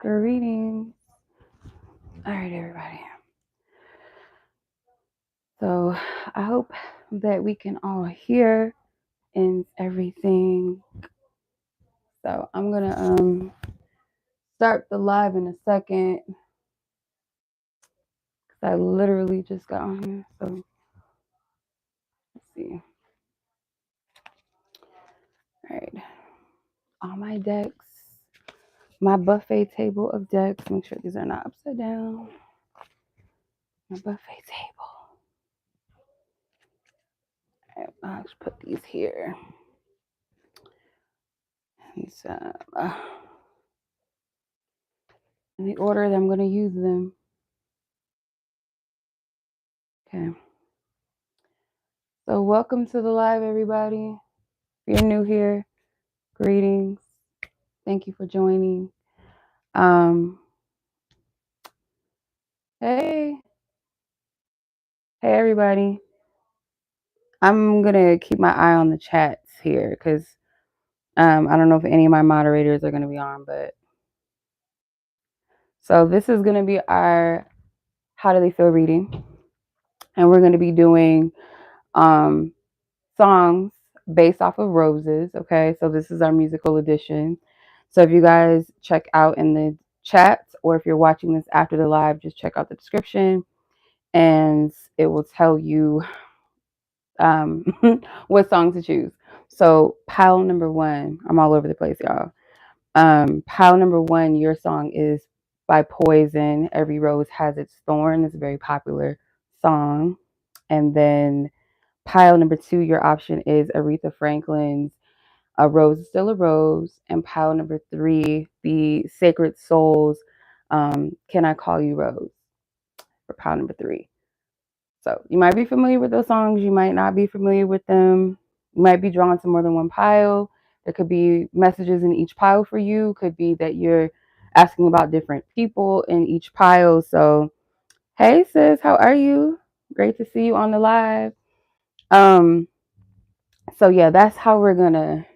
Greetings. All right, everybody. So I hope that we can all hear and everything. So I'm gonna start the live in a second. I literally just got on here. So let's see. All right. All my decks. My buffet table of decks. Make sure these are not upside down. My buffet table. All right, I'll just put these here. And so, in the order that I'm going to use them. Okay. So welcome to the live, everybody. If you're new here, greetings. Thank you for joining. Hey everybody. I'm gonna keep my eye on the chats here because I don't know if any of my moderators are gonna be on, but so this is gonna be our How Do They Feel reading, and we're gonna be doing songs based off of roses. Okay, so this is our musical edition. So if you guys check out in the chats, or if you're watching this after the live, just check out the description and it will tell you what song to choose. So pile number one, I'm all over the place, y'all. Pile number one, your song is by Poison. Every Rose Has Its Thorn. It's a very popular song. And then pile number two, your option is Aretha Franklin's A Rose is Still a Rose. And pile number three, the Sacred Souls, Can I Call You Rose, for pile number three. So you might be familiar with those songs. You might not be familiar with them. You might be drawn to more than one pile. There could be messages in each pile for you. Could be that you're asking about different people in each pile. So, hey sis, how are you? Great to see you on the live. So yeah, that's how we're gonna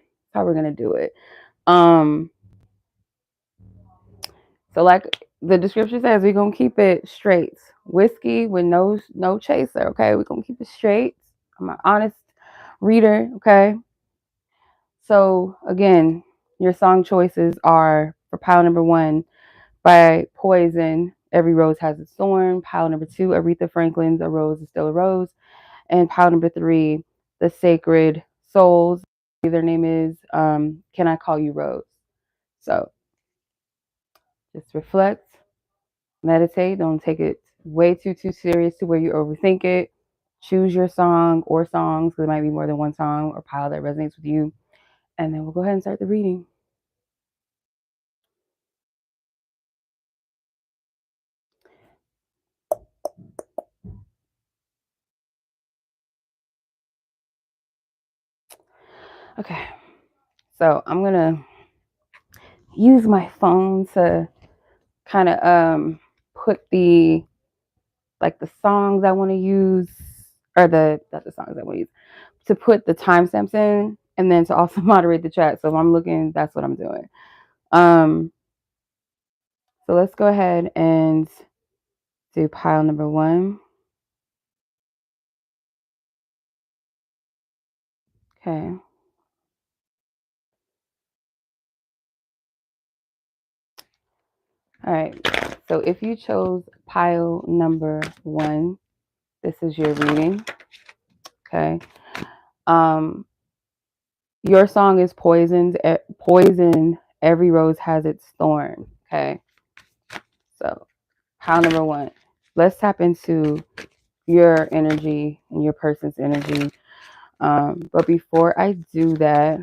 do it. So like the description says, we're gonna keep it straight. Whiskey with no chaser, okay? We're gonna keep it straight. I'm an honest reader, okay? So again, your song choices are for pile number one by Poison, Every Rose Has Its Thorn. Pile number two, Aretha Franklin's A Rose is Still a Rose. And pile number three, The Sacred Souls. Their name is Can I Call You Rose? So just reflect, meditate. Don't take it way too serious to where you overthink it. Choose your song or songs, because there might be more than one song or pile that resonates with you. And then we'll go ahead and start the reading. Okay, so I'm gonna use my phone to kind of put the songs I want to use, or not the songs I want to use, to put the timestamps in, and then to also moderate the chat. So if I'm looking, that's what I'm doing. So let's go ahead and do pile number one. Okay. All right. So if you chose pile number one, this is your reading. Okay. Your song is Poison. Every Rose Has Its Thorn. Okay. So pile number one. Let's tap into your energy and your person's energy. But before I do that,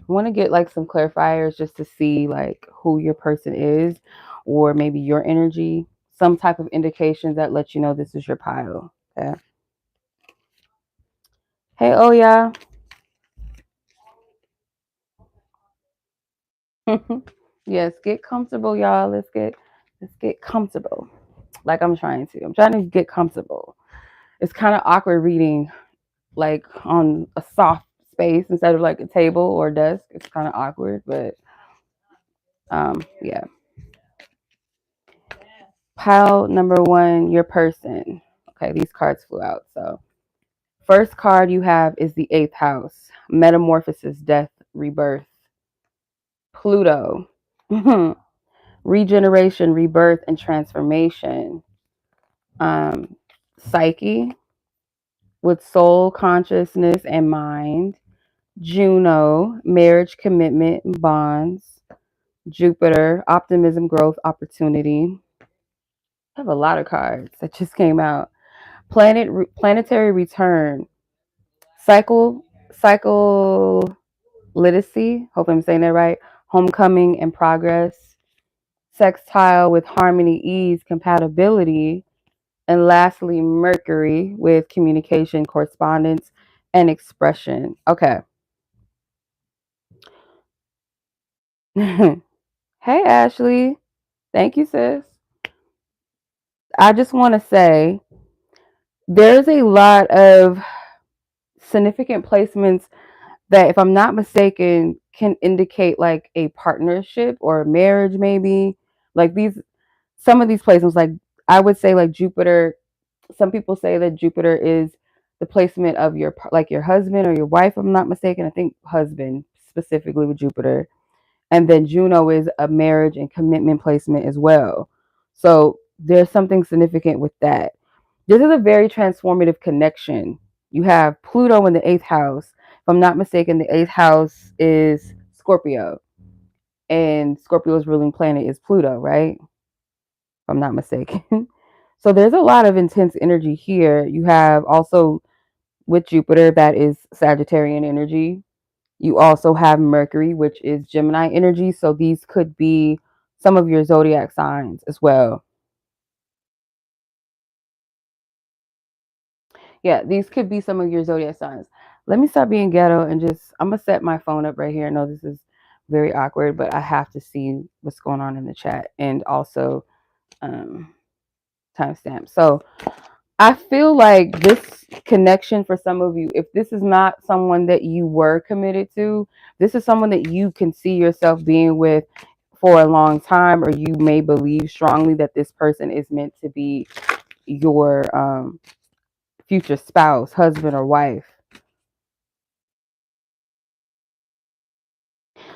I want to get like some clarifiers just to see like who your person is, or maybe your energy, some type of indications that let you know this is your pile. Okay. Hey, Oya. Yes, get comfortable, y'all. Let's get comfortable. Like I'm trying to get comfortable. It's kind of awkward reading like on a soft space instead of like a table or desk. It's kind of awkward, but yeah. pile number 1, your person. Okay, these cards flew out. So first card you have is the 8th house. Metamorphosis, death, rebirth. Pluto. Regeneration, rebirth, and transformation. Psyche with soul, consciousness, and mind. Juno, marriage, commitment, and bonds. Jupiter, optimism, growth, opportunity. I have a lot of cards that just came out. Planetary return. Cycle literacy. Hope I'm saying that right. Homecoming and progress. Sextile with harmony, ease, compatibility. And lastly, Mercury with communication, correspondence, and expression. Okay. Hey, Ashley. Thank you, sis. I just want to say there's a lot of significant placements that, if I'm not mistaken, can indicate like a partnership or a marriage, maybe. Like some of these placements, like I would say, like Jupiter. Some people say that Jupiter is the placement of your husband or your wife. If I'm not mistaken. I think husband specifically with Jupiter, and then Juno is a marriage and commitment placement as well. So there's something significant with that. This is a very transformative connection. You have Pluto in the 8th house. If I'm not mistaken, the 8th house is Scorpio, and Scorpio's ruling planet is Pluto, right? If I'm not mistaken. So there's a lot of intense energy here. You have also with Jupiter, that is Sagittarian energy. You also have Mercury, which is Gemini energy. So these could be some of your zodiac signs as well. Yeah, these could be some of your zodiac signs. Let me stop being ghetto and I'm going to set my phone up right here. I know this is very awkward, but I have to see what's going on in the chat, and also timestamp. So I feel like this connection for some of you, if this is not someone that you were committed to, this is someone that you can see yourself being with for a long time, or you may believe strongly that this person is meant to be your future spouse, husband, or wife.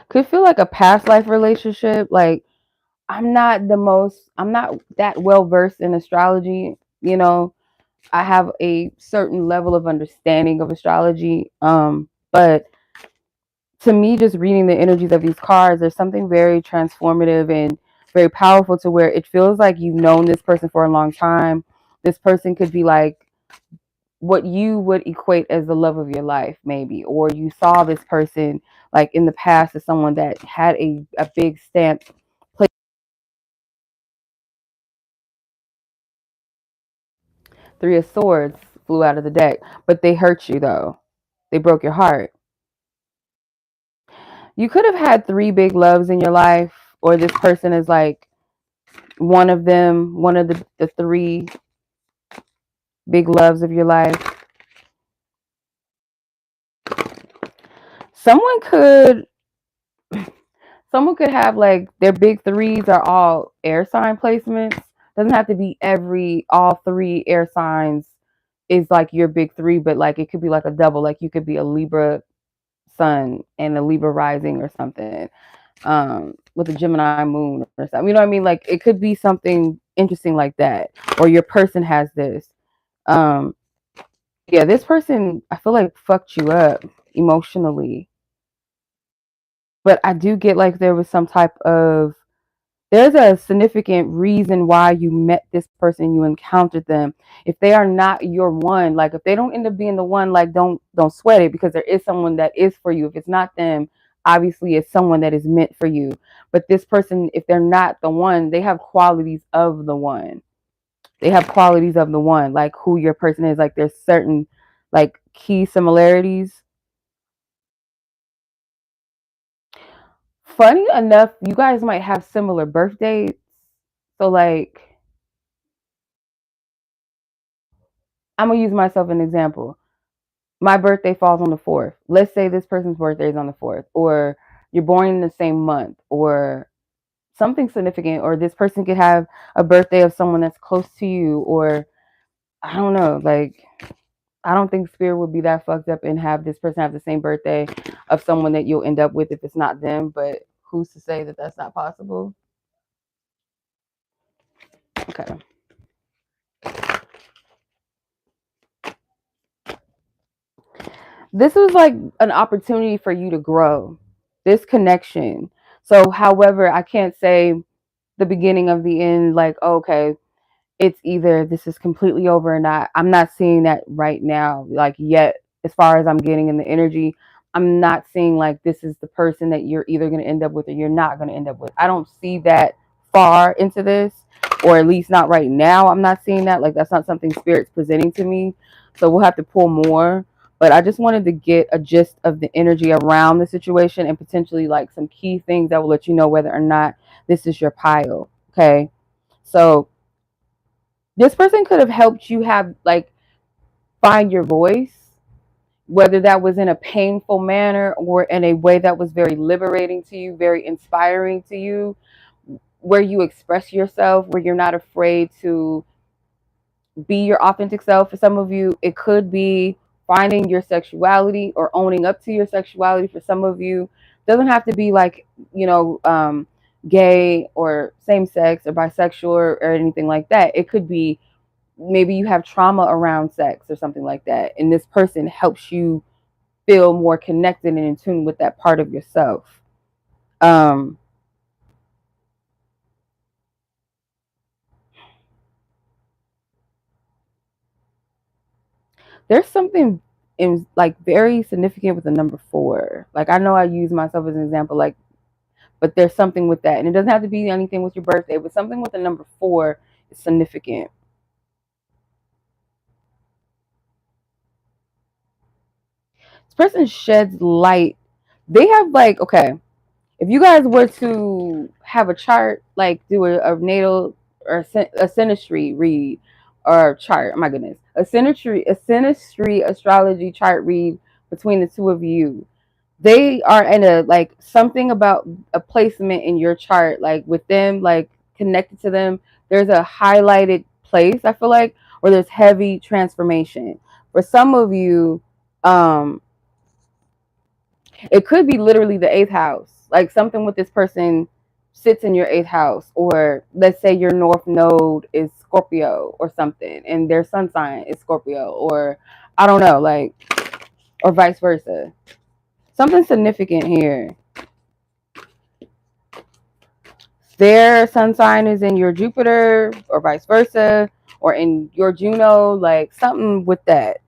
Could feel like a past life relationship. Like, I'm not that well versed in astrology, you know. I have a certain level of understanding of astrology, but to me, just reading the energies of these cards, there's something very transformative and very powerful, to where it feels like you've known this person for a long time. This person could be like what you would equate as the love of your life, maybe, or you saw this person like in the past as someone that had a big stamp. 3 of Swords flew out of the deck, but they hurt you though. They broke your heart. You could have had 3 big loves in your life, or this person is like one of them, one of the 3 big loves of your life. Someone could have like their big 3s are all air sign placements. Doesn't have to be all 3 air signs is like your big 3, but like it could be like a double. Like you could be a Libra sun and a Libra rising or something, with a Gemini moon or something. You know what I mean? Like it could be something interesting like that, or your person has this. Yeah, this person, I feel like, fucked you up emotionally. But I do get like there's a significant reason why you met this person, you encountered them. If they are not your one, like if they don't end up being the one, like don't sweat it, because there is someone that is for you. If it's not them, obviously it's someone that is meant for you. But this person, if they're not the one, they have qualities of the one. They have qualities of the one, like who your person is. Like there's certain like key similarities. Funny enough, you guys might have similar birthdays. So like, I'm gonna use myself as an example. My birthday falls on the 4th. Let's say this person's birthday is on the 4th, or you're born in the same month, or something significant, or this person could have a birthday of someone that's close to you, or I don't know, like, I don't think spirit would be that fucked up and have this person have the same birthday of someone that you'll end up with if it's not them, but who's to say that that's not possible? Okay. This was like an opportunity for you to grow, this connection. So, however, I can't say the beginning of the end, like, okay, it's either this is completely over or not. I'm not seeing that right now, like, yet, as far as I'm getting in the energy. I'm not seeing like this is the person that you're either going to end up with or you're not going to end up with. I don't see that far into this, or at least not right now. I'm not seeing that. Like, that's not something spirit's presenting to me. So we'll have to pull more. But I just wanted to get a gist of the energy around the situation and potentially like some key things that will let you know whether or not this is your pile. Okay. So this person could have helped you have like find your voice, whether that was in a painful manner or in a way that was very liberating to you, very inspiring to you, where you express yourself, where you're not afraid to be your authentic self. For some of you, it could be finding your sexuality or owning up to your sexuality. For some of you, it doesn't have to be like, you know, gay or same sex or bisexual or anything like that. It could be maybe you have trauma around sex or something like that, and this person helps you feel more connected and in tune with that part of yourself. There's something in like very significant with the number 4. Like, I know I use myself as an example, like, but there's something with that, and it doesn't have to be anything with your birthday, but something with the number 4 is significant. This person sheds light. They have like, okay, if you guys were to have a chart, like do a natal or a synastry read or chart, oh my goodness, a synastry astrology chart read between the two of you, they are in a like something about a placement in your chart, like with them, like connected to them. There's a highlighted place, I feel like, where there's heavy transformation. For some of you, it could be literally the 8th house, like something with this person sits in your 8th house, or let's say your north node is Scorpio or something, and their sun sign is Scorpio, or I don't know, like, or vice versa. Something significant here. Their sun sign is in your Jupiter, or vice versa, or in your Juno, like something with that.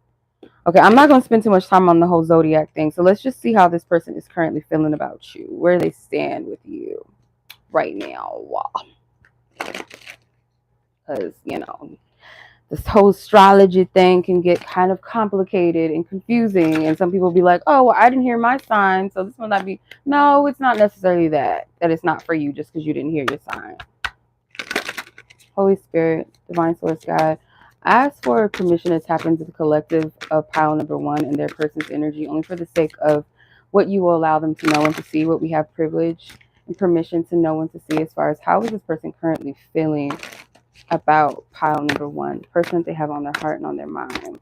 Okay, I'm not going to spend too much time on the whole Zodiac thing. So let's just see how this person is currently feeling about you, where they stand with you right now. Because, you know, this whole astrology thing can get kind of complicated and confusing. And some people be like, oh, well, I didn't hear my sign, so this will not be. No, it's not necessarily that it's not for you just because you didn't hear your sign. Holy Spirit, Divine Source, God, ask for permission to tap into the collective of pile number 1 and their person's energy, only for the sake of what you will allow them to know and to see, what we have privilege and permission to know and to see, as far as how is this person currently feeling about pile number 1, the person that they have on their heart and on their mind.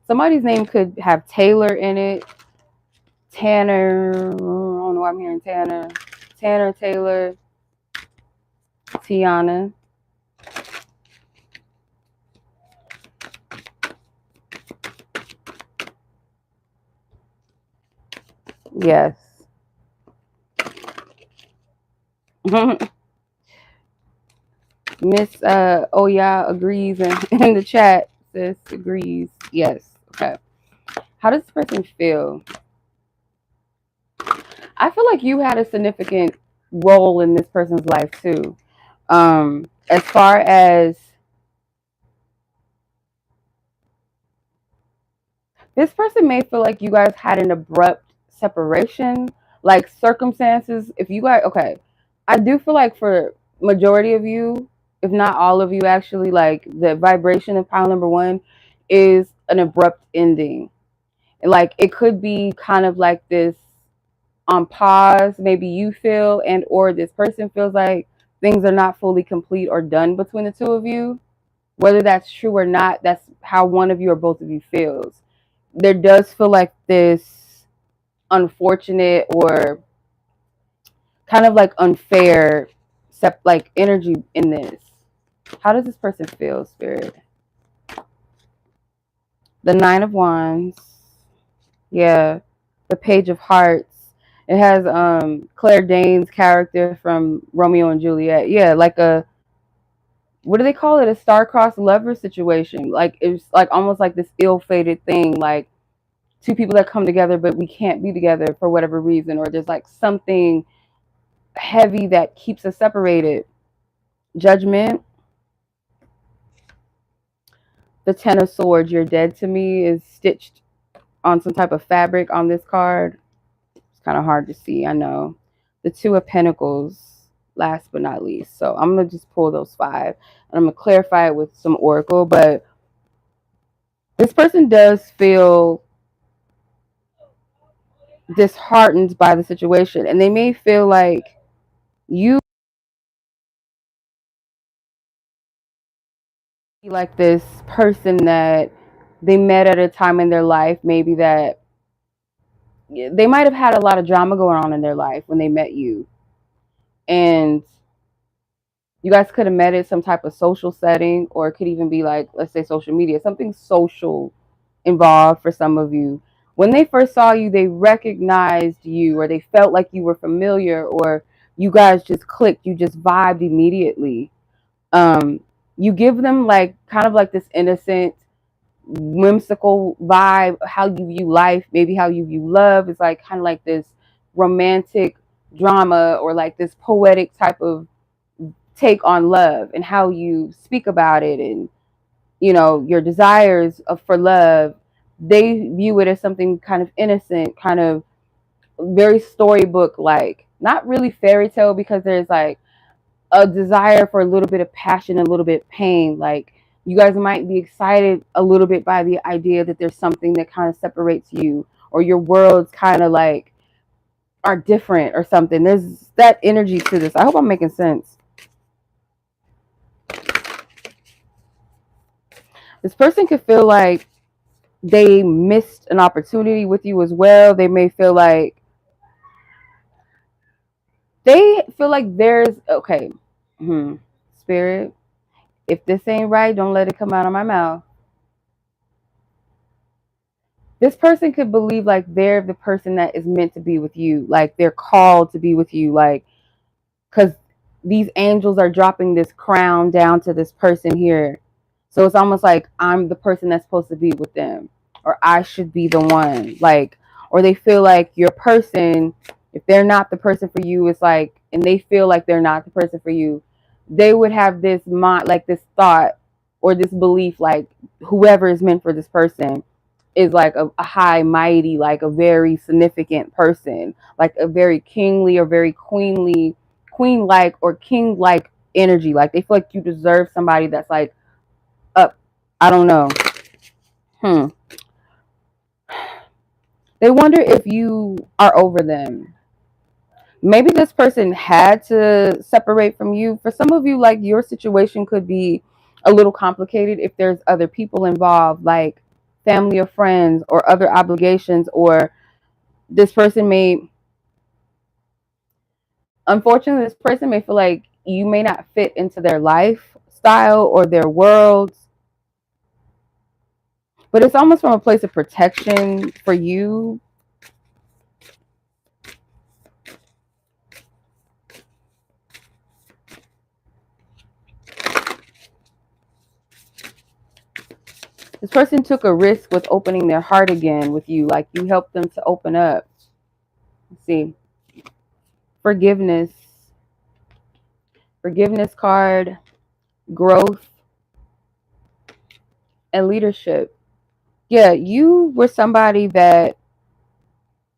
Somebody's name could have Taylor in it. Tanner, I don't know why I'm hearing Tanner. Tanner, Taylor, Tiana. Yes. Miss Oya agrees in the chat. Sis agrees. Yes. Okay. How does this person feel? I feel like you had a significant role in this person's life too. As far as this person may feel like you guys had an abrupt separation, like circumstances. If you guys, okay, I do feel like for majority of you, if not all of you, actually, like the vibration of pile number 1 is an abrupt ending. Like, it could be kind of like this on pause. Maybe you feel and or this person feels like things are not fully complete or done between the two of you. Whether that's true or not, that's how one of you or both of you feels. There does feel like this unfortunate or kind of like unfair like energy in this. How does this person feel, Spirit? The Nine of Wands. Yeah. The Page of Hearts. It has Claire Danes' character from Romeo and Juliet. Yeah, like a, what do they call it? A star-crossed lover situation. Like it's like almost like this ill-fated thing, like two people that come together but we can't be together for whatever reason, or there's like something heavy that keeps us separated. Judgment. The Ten of Swords, you're dead to me, is stitched on some type of fabric on this card. It's kind of hard to see, I know. The Two of Pentacles, last but not least. So I'm going to just pull those five. And I'm going to clarify it with some oracle. But this person does feel disheartened by the situation. And they may feel like you like this person that they met at a time in their life, maybe that they might have had a lot of drama going on in their life when they met you. And you guys could have met at some type of social setting, or it could even be like, let's say social media, something social involved for some of you. When they first saw you, they recognized you, or they felt like you were familiar, or you guys just clicked, you just vibed immediately. You give them like kind of like this innocent, whimsical vibe, how you view life, maybe how you view love. Is like kind of like this romantic drama, or like this poetic type of take on love and how you speak about it, and you know, your desires for love. They view it as something kind of innocent, kind of very storybook like, not really fairy tale, because there's like a desire for a little bit of passion, a little bit of pain. Like you guys might be excited a little bit by the idea that there's something that kind of separates you, or your worlds kind of like are different or something. There's that energy to this. I hope I'm making sense. This person could feel like they missed an opportunity with you as well. They may feel like there's okay. Spirit, if this ain't right, don't let it come out of my mouth. This person could believe like they're the person that is meant to be with you, like they're called to be with you, like because these angels are dropping this crown down to this person here. So it's almost like I'm the person that's supposed to be with them, or I should be the one. Like, or they feel like your person, if they're not the person for you, it's like, and they feel like they're not the person for you, they would have this mind, like this thought or this belief, like whoever is meant for this person is like a high mighty, like a very significant person, like a very kingly or very queenly, queen like or king like energy. Like they feel like you deserve somebody that's like up. I don't know. They wonder if you are over them. Maybe this person had to separate from you. For some of you, like your situation could be a little complicated if there's other people involved, like family or friends or other obligations, or this person may, unfortunately, this person may feel like you may not fit into their lifestyle or their worlds. But it's almost from a place of protection for you. This person took a risk with opening their heart again with you. Like you helped them to open up. Let's see. Forgiveness. Forgiveness card. Growth. And leadership. Yeah, you were somebody that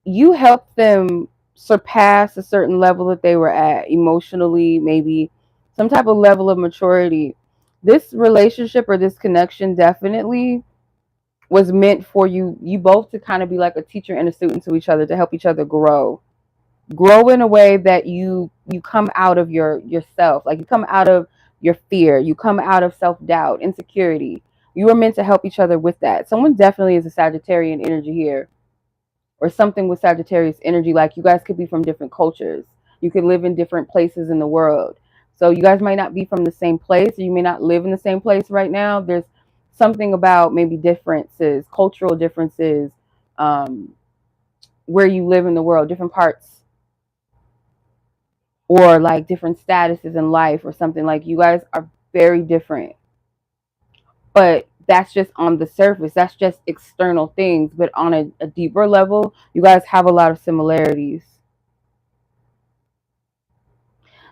you helped them surpass a certain level that they were at emotionally, maybe some type of level of maturity. This relationship or this connection definitely was meant for you both to kind of be like a teacher and a student to each other, to help each other grow. grow in a way that you come out of yourself. Like, you come out of your fear, you come out of self-doubt, insecurity. You are meant to help each other with that. Someone definitely is a Sagittarian energy here, or something with Sagittarius energy. Like, you guys could be from different cultures. You could live in different places in the world. So you guys might not be from the same place, or you may not live in the same place right now. There's something about maybe differences, cultural differences, where you live in the world, different parts, or like different statuses in life or something. Like, you guys are very different. But that's just on the surface. That's just external things. But on a deeper level, you guys have a lot of similarities.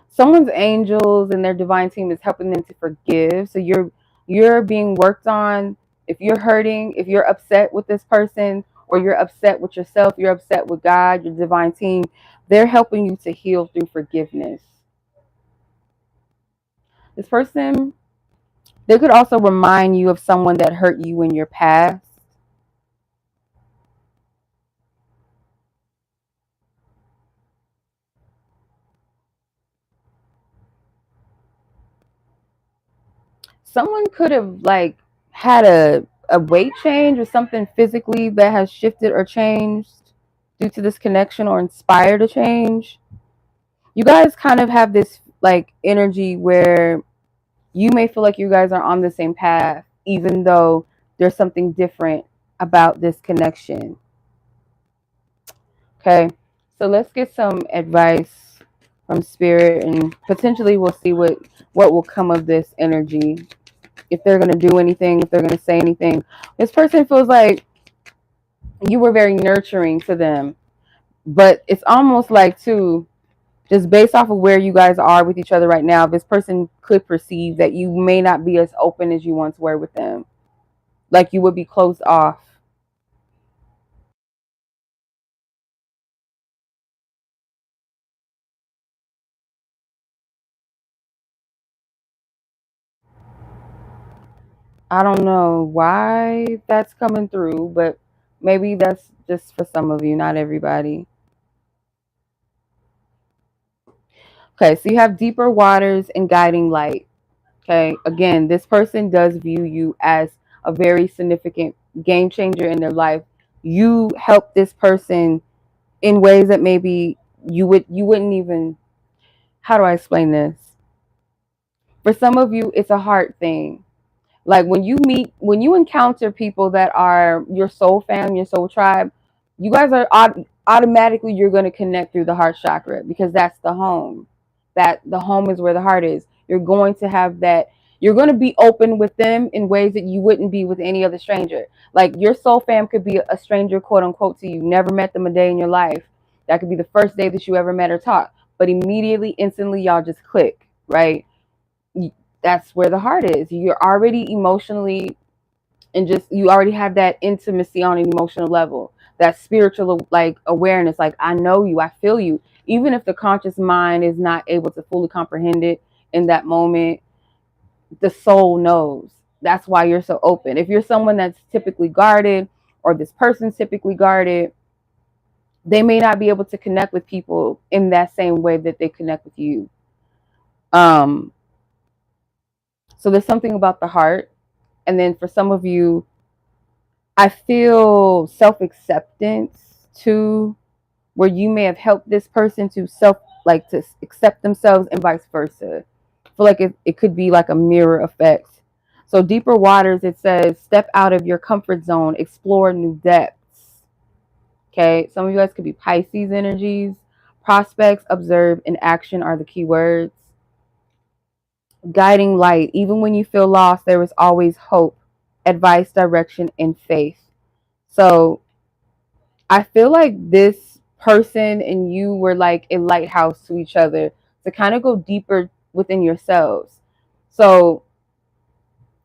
Someone's angels and their divine team is helping them to forgive. So you're being worked on. If you're hurting, if you're upset with this person, or you're upset with yourself, you're upset with God, your divine team, they're helping you to heal through forgiveness. This person, they could also remind you of someone that hurt you in your past. Someone could have like had a weight change or something physically that has shifted or changed due to this connection, or inspired a change. You guys kind of have this like energy where you may feel like you guys are on the same path, even though there's something different about this connection. Okay, so let's get some advice from spirit, and potentially we'll see what will come of this energy. If they're going to do anything, if they're going to say anything. This person feels like you were very nurturing to them, but it's almost like, too, just based off of where you guys are with each other right now, this person could perceive that you may not be as open as you once were with them. Like, you would be closed off. I don't know why that's coming through, but maybe that's just for some of you, not everybody. Okay, so you have deeper waters and guiding light. Okay, again, this person does view you as a very significant game changer in their life. You help this person in ways that maybe you wouldn't even, how do I explain this? For some of you, it's a heart thing. Like, when you encounter people that are your soul fam, your soul tribe, you guys are automatically, you're going to connect through the heart chakra, because that's the home. That the home is where the heart is. You're going to have that. You're going to be open with them in ways that you wouldn't be with any other stranger. Like, your soul fam could be a stranger, quote unquote, to you. Never met them a day in your life. That could be the first day that you ever met or talked. But immediately, instantly, y'all just click, right? That's where the heart is. You're already emotionally, and just, you already have that intimacy on an emotional level, that spiritual like awareness. Like, I know you, I feel you, even if the conscious mind is not able to fully comprehend it in that moment. The soul knows. That's why you're so open. If you're someone that's typically guarded, or this person's typically guarded, they may not be able to connect with people in that same way that they connect with you. So there's something about the heart. And then for some of you, I feel self-acceptance too, where you may have helped this person to to accept themselves, and vice versa. I feel like it could be like a mirror effect. So deeper waters, it says, step out of your comfort zone, explore new depths. Okay, some of you guys could be Pisces energies. Prospects, observe, and action are the key words. Guiding light, even when you feel lost, there is always hope, advice, direction, and faith. So I feel like this person and you were like a lighthouse to each other, to kind of go deeper within yourselves. So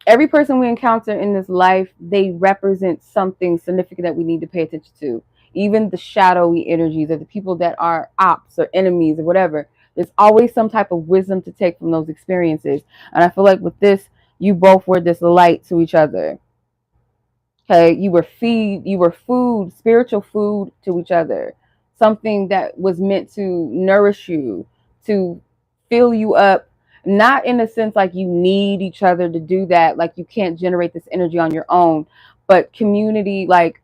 every person we encounter in this life, they represent something significant that we need to pay attention to. Even the shadowy energies, or the people that are ops or enemies or whatever, there's always some type of wisdom to take from those experiences. And I feel like with this, you both were this light to each other. Okay, you were food, spiritual food to each other. something that was meant to nourish you, to fill you up, not in a sense like you need each other to do that, like you can't generate this energy on your own, but community, like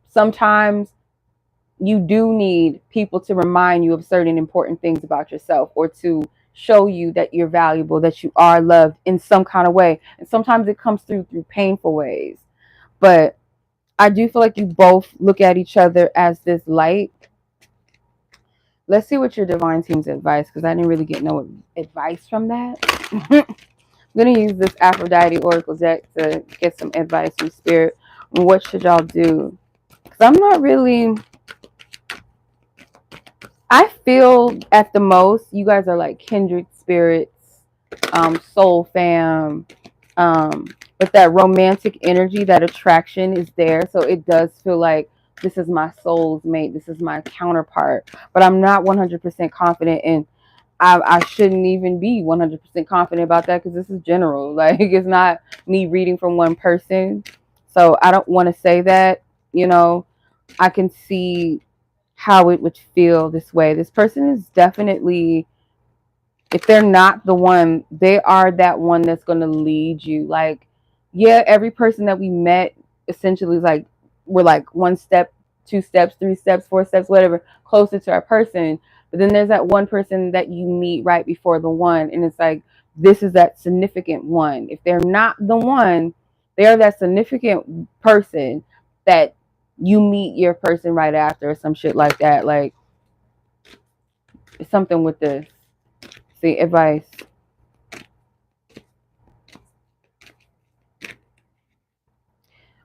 sometimes you do need people to remind you of certain important things about yourself, or to show you that you're valuable, that you are loved in some kind of way. And sometimes it comes through painful ways. But I do feel like you both look at each other as this light. Let's see what your divine team's advice, because I didn't really get no advice from that. I'm going to use this Aphrodite Oracle deck to get some advice from Spirit. What should y'all do? Because I'm not really... I feel at the most you guys are like kindred spirits, soul fam, but that romantic energy, that attraction is there. So it does feel like this is my soul's mate, this is my counterpart. But I'm not 100% confident, and I shouldn't even be 100% confident about that, because this is general. Like, it's not me reading from one person. So I don't want to say that, you know. I can see how it would feel this way. This person is definitely, if they're not the one, they are that one that's going to lead you. Like, yeah, every person that we met essentially is like, we're like 1 step, 2 steps, 3 steps, 4 steps, whatever, closer to our person. But then there's that one person that you meet right before the one, and it's like, this is that significant one. If they're not the one, they're that significant person that you meet your person right after, or some shit like that. Like, it's something with this. See, advice.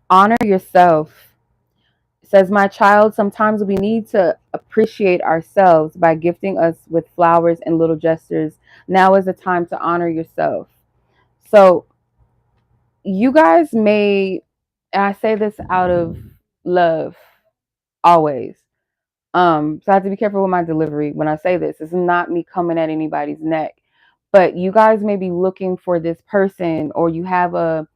Honor yourself. It says, my child, sometimes we need to appreciate ourselves by gifting us with flowers and little gestures. Now is the time to honor yourself. So you guys may, and I say this out of love, always. So I have to be careful with my delivery when I say this. This is not me coming at anybody's neck, but you guys may be looking for this person, or you have a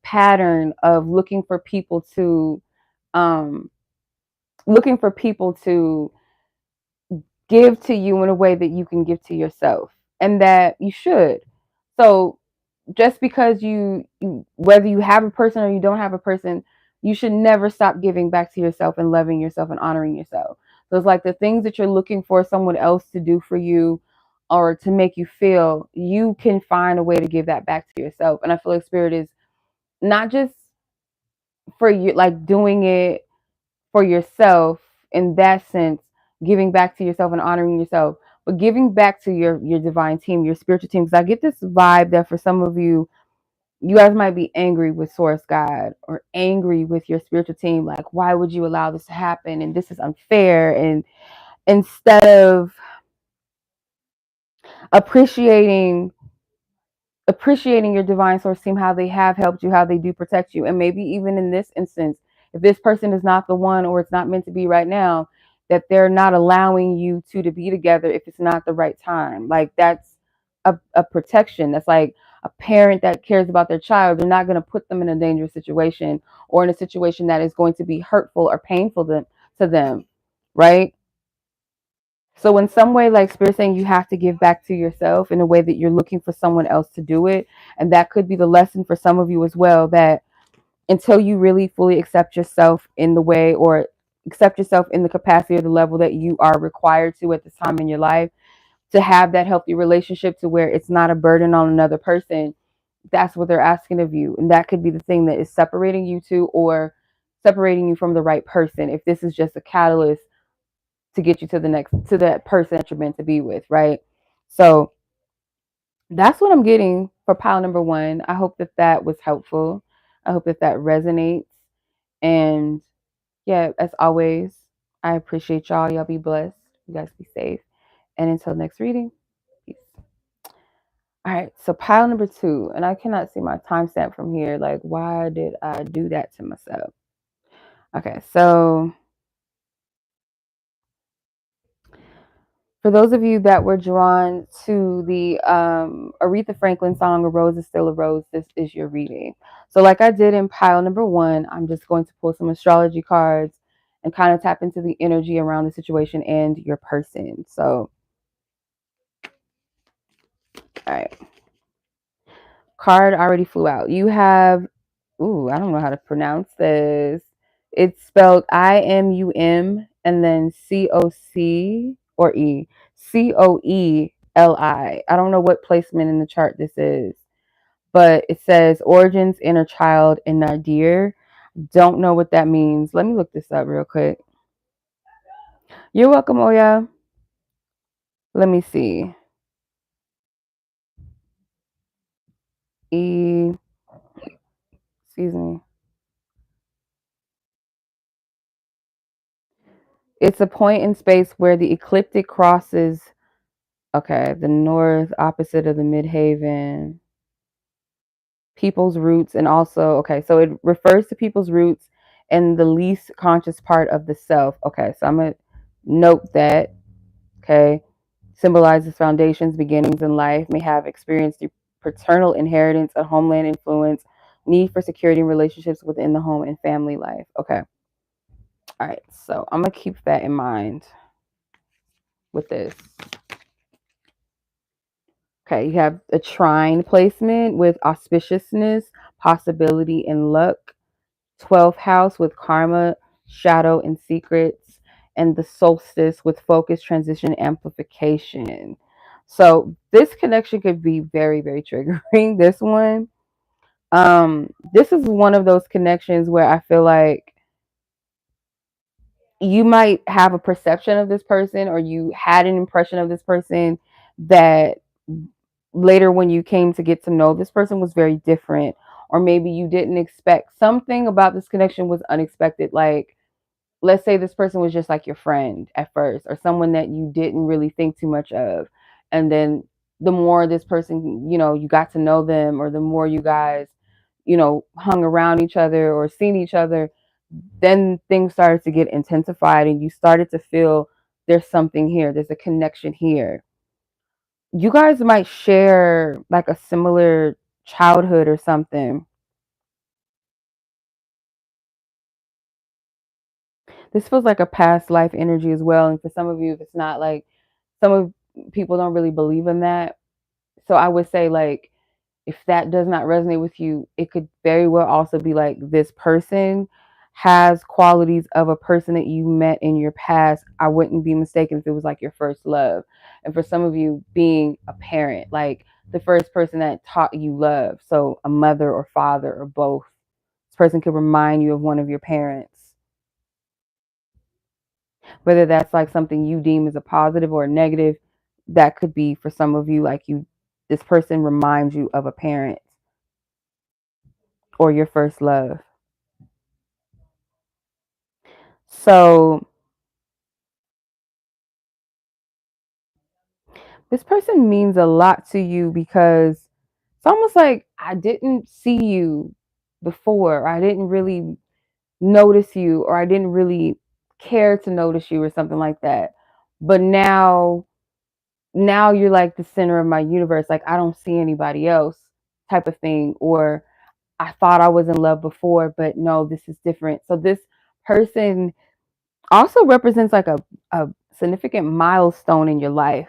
pattern of looking for people to give to you in a way that you can give to yourself, and that you should. So just because you whether you have a person or you don't have a person, you should never stop giving back to yourself and loving yourself and honoring yourself. So it's like the things that you're looking for someone else to do for you or to make you feel, you can find a way to give that back to yourself. And I feel like Spirit is not just for you, like doing it for yourself in that sense, giving back to yourself and honoring yourself, but giving back to your divine team, your spiritual team. Because I get this vibe that for some of you, you guys might be angry with Source God, or angry with your spiritual team. Like, why would you allow this to happen? And this is unfair. And instead of appreciating your divine source team, how they have helped you, how they do protect you. And maybe even in this instance, if this person is not the one, or it's not meant to be right now, that they're not allowing you two to be together if it's not the right time. Like, that's a protection. That's like a parent that cares about their child. They're not going to put them in a dangerous situation, or in a situation that is going to be hurtful or painful to them, right? So in some way, like Spirit saying, you have to give back to yourself in a way that you're looking for someone else to do it. And that could be the lesson for some of you as well, that until you really fully accept yourself in the way, or accept yourself in the capacity or the level that you are required to at this time in your life, to have that healthy relationship to where it's not a burden on another person, that's what they're asking of you. And that could be the thing that is separating you two, or separating you from the right person, if this is just a catalyst to get you to that person that you're meant to be with, right? So that's what I'm getting for pile number 1. I hope that was helpful. I hope that resonates. And yeah, as always, I appreciate y'all. Y'all be blessed. You guys be safe. And until next reading, peace. All right, so pile number 2, and I cannot see my timestamp from here. Like, why did I do that to myself? Okay, so for those of you that were drawn to the Aretha Franklin song, "A Rose is Still a Rose," this is your reading. So like I did in pile number 1, I'm just going to pull some astrology cards and kind of tap into the energy around the situation and your person. So, all right. Card already flew out. You have, ooh, I don't know how to pronounce this. It's spelled IMUM and then COC or E. COELI. I don't know what placement in the chart this is, but it says origins, inner child, and nadir. Don't know what that means. Let me look this up real quick. You're welcome, Oya. Let me see. Excuse me. It's a point in space where the ecliptic crosses, okay, the north opposite of the midhaven. People's roots, and also, okay, so it refers to people's roots and the least conscious part of the self. Okay, so I'm going to note that, okay, symbolizes foundations, beginnings in life, may have experienced the paternal inheritance, a homeland influence, need for security in relationships within the home and family life. Okay. All right. So I'm going to keep that in mind with this. Okay. You have a trine placement with auspiciousness, possibility, and luck. 12th house with karma, shadow, and secrets, and the solstice with focus, transition, amplification. So this connection could be very, very triggering. This one, this is one of those connections where I feel like you might have a perception of this person, or you had an impression of this person that later when you came to get to know this person was very different, or maybe you didn't expect something about this connection was unexpected. Like, let's say this person was just like your friend at first, or someone that you didn't really think too much of, and then the more this person, you got to know them, or the more you guys, hung around each other or seen each other, then things started to get intensified, and you started to feel there's something here, there's a connection here. You guys might share like a similar childhood or something. This feels like a past life energy as well. And for some of you, if it's not, like, some of people don't really believe in that. So I would say, like, if that does not resonate with you, it could very well also be like this person has qualities of a person that you met in your past. I wouldn't be mistaken if it was like your first love. And for some of you, being a parent, like the first person that taught you love. So a mother or father or both. This person could remind you of one of your parents. Whether that's like something you deem as a positive or a negative, that could be for some of you, like, this person reminds you of a parent or your first love. So this person means a lot to you because it's almost like I didn't see you before. I didn't really notice you, or I didn't really care to notice you, or something like that. But now you're like the center of my universe. Like, I don't see anybody else, type of thing. Or I thought I was in love before, but no, this is different. So this person also represents like a significant milestone in your life,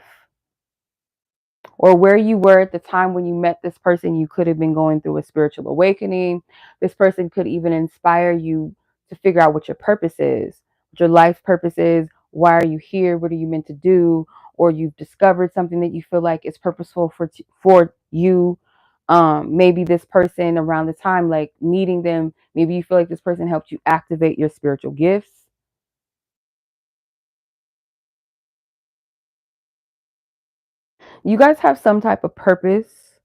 or where you were at the time when you met this person. You could have been going through a spiritual awakening. This person could even inspire you to figure out what your purpose is, what your life purpose is. Why are you here? What are you meant to do? Or you've discovered something that you feel like is purposeful for you. Maybe this person, around the time like meeting them, maybe you feel like this person helped you activate your spiritual gifts. You guys have some type of purpose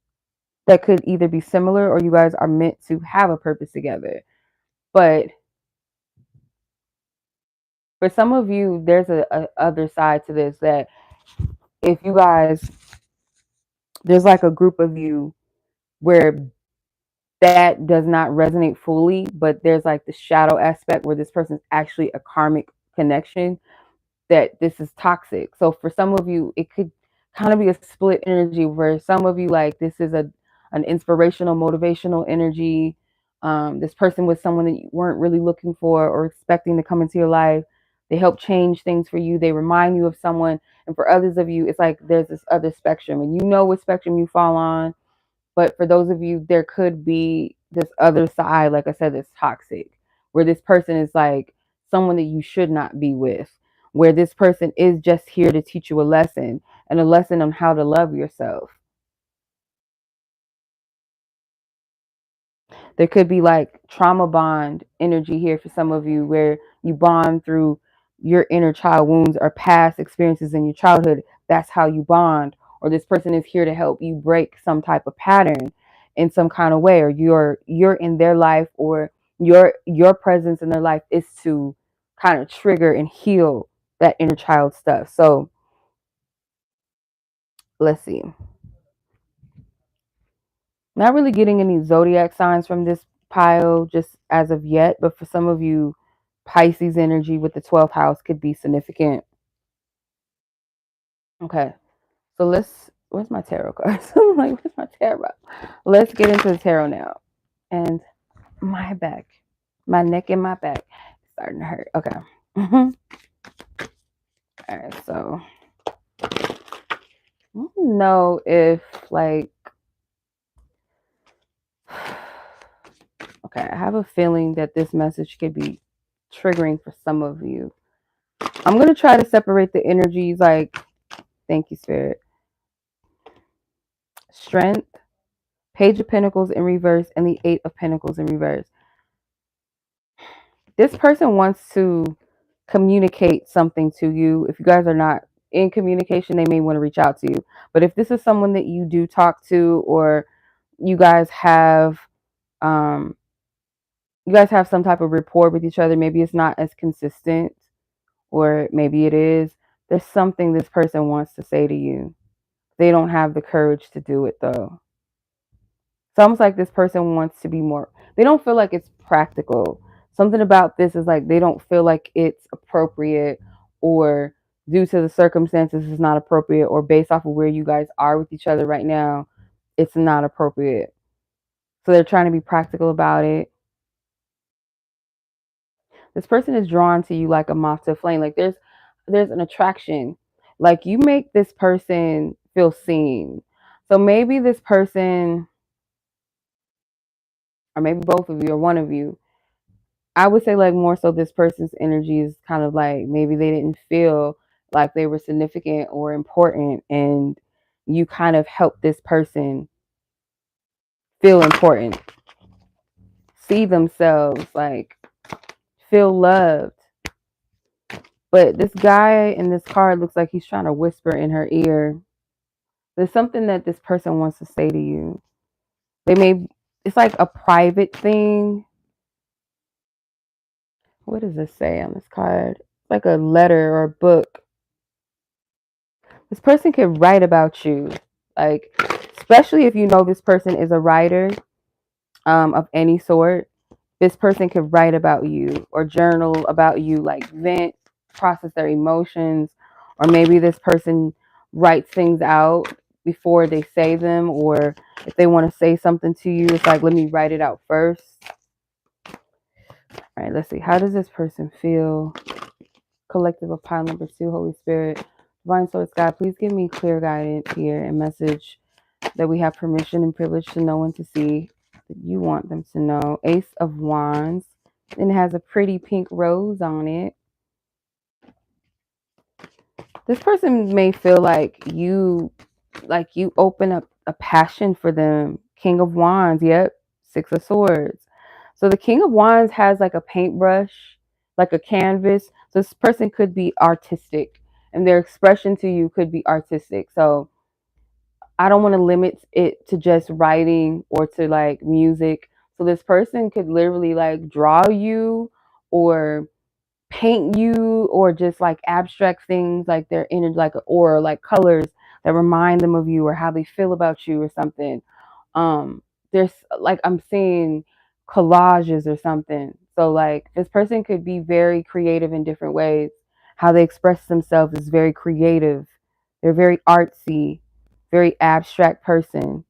that could either be similar, or you guys are meant to have a purpose together. But for some of you, there's a other side to this, that if you guys, there's like a group of you where that does not resonate fully, but there's like the shadow aspect where this person's actually a karmic connection, that this is toxic. So for some of you, it could kind of be a split energy, where some of you, like, this is an inspirational, motivational energy. This person was someone that you weren't really looking for or expecting to come into your life. They help change things for you. They remind you of someone. And for others of you, it's like there's this other spectrum, and you know what spectrum you fall on. But for those of you, there could be this other side, like I said, that's toxic, where this person is like someone that you should not be with, where this person is just here to teach you a lesson, and a lesson on how to love yourself. There could be like trauma bond energy here for some of you, where you bond through your inner child wounds or past experiences in your childhood. That's how you bond. Or this person is here to help you break some type of pattern in some kind of way, or you're in their life, or your presence in their life is to kind of trigger and heal that inner child stuff. So let's see. Not really getting any zodiac signs from this pile just as of yet, but for some of you, Pisces energy with the 12th house could be significant. Okay, so where's my tarot cards? I'm like, where's my tarot? Let's get into the tarot now. And my back, my neck and my back starting to hurt. Okay. All right, so I don't know if like, okay, I have a feeling that this message could be triggering for some of you. I'm going to try to separate the energies, like, thank you, Spirit. Strength, Page of Pentacles in reverse, and the Eight of Pentacles in reverse. This person wants to communicate something to you. If you guys are not in communication, they may want to reach out to you. But if this is someone that you do talk to, or you guys have some type of rapport with each other, maybe it's not as consistent, or maybe it is. There's something this person wants to say to you. They don't have the courage to do it though. It's almost like this person wants to be more, they don't feel like it's practical. Something about this is like they don't feel like it's appropriate, or due to the circumstances is not appropriate, or based off of where you guys are with each other right now, it's not appropriate. So they're trying to be practical about it. This person is drawn to you like a moth to a flame. Like there's an attraction. Like you make this person feel seen. So maybe this person, or maybe both of you, or one of you, I would say like more so this person's energy is kind of like maybe they didn't feel like they were significant or important, and you kind of help this person feel important, see themselves, like feel loved. But this guy in this card looks like he's trying to whisper in her ear. There's something that this person wants to say to you. It's like a private thing. What does this say on this card? It's like a letter or a book. This person could write about you, like, especially if you know this person is a writer of any sort. This person could write about you or journal about you, like vent, process their emotions, or maybe this person writes things out before they say them, or if they want to say something to you, it's like, let me write it out first. All right, let's see. How does this person feel? Collective of pile number 2, Holy Spirit, Divine Source God, please give me clear guidance here and message that we have permission and privilege to know and to see that you want them to know. Ace of Wands, and it has a pretty pink rose on it. This person may feel like you open up a passion for them. King of Wands, yep, Six of Swords. So the King of Wands has like a paintbrush, like a canvas. So this person could be artistic, and their expression to you could be artistic. So I don't want to limit it to just writing or to like music. So this person could literally like draw you, or paint you, or just like abstract things, like their energy, like an aura, like colors that remind them of you or how they feel about you or something. There's like, I'm seeing collages or something. So like this person could be very creative in different ways. How they express themselves is very creative. They're very artsy, very abstract person.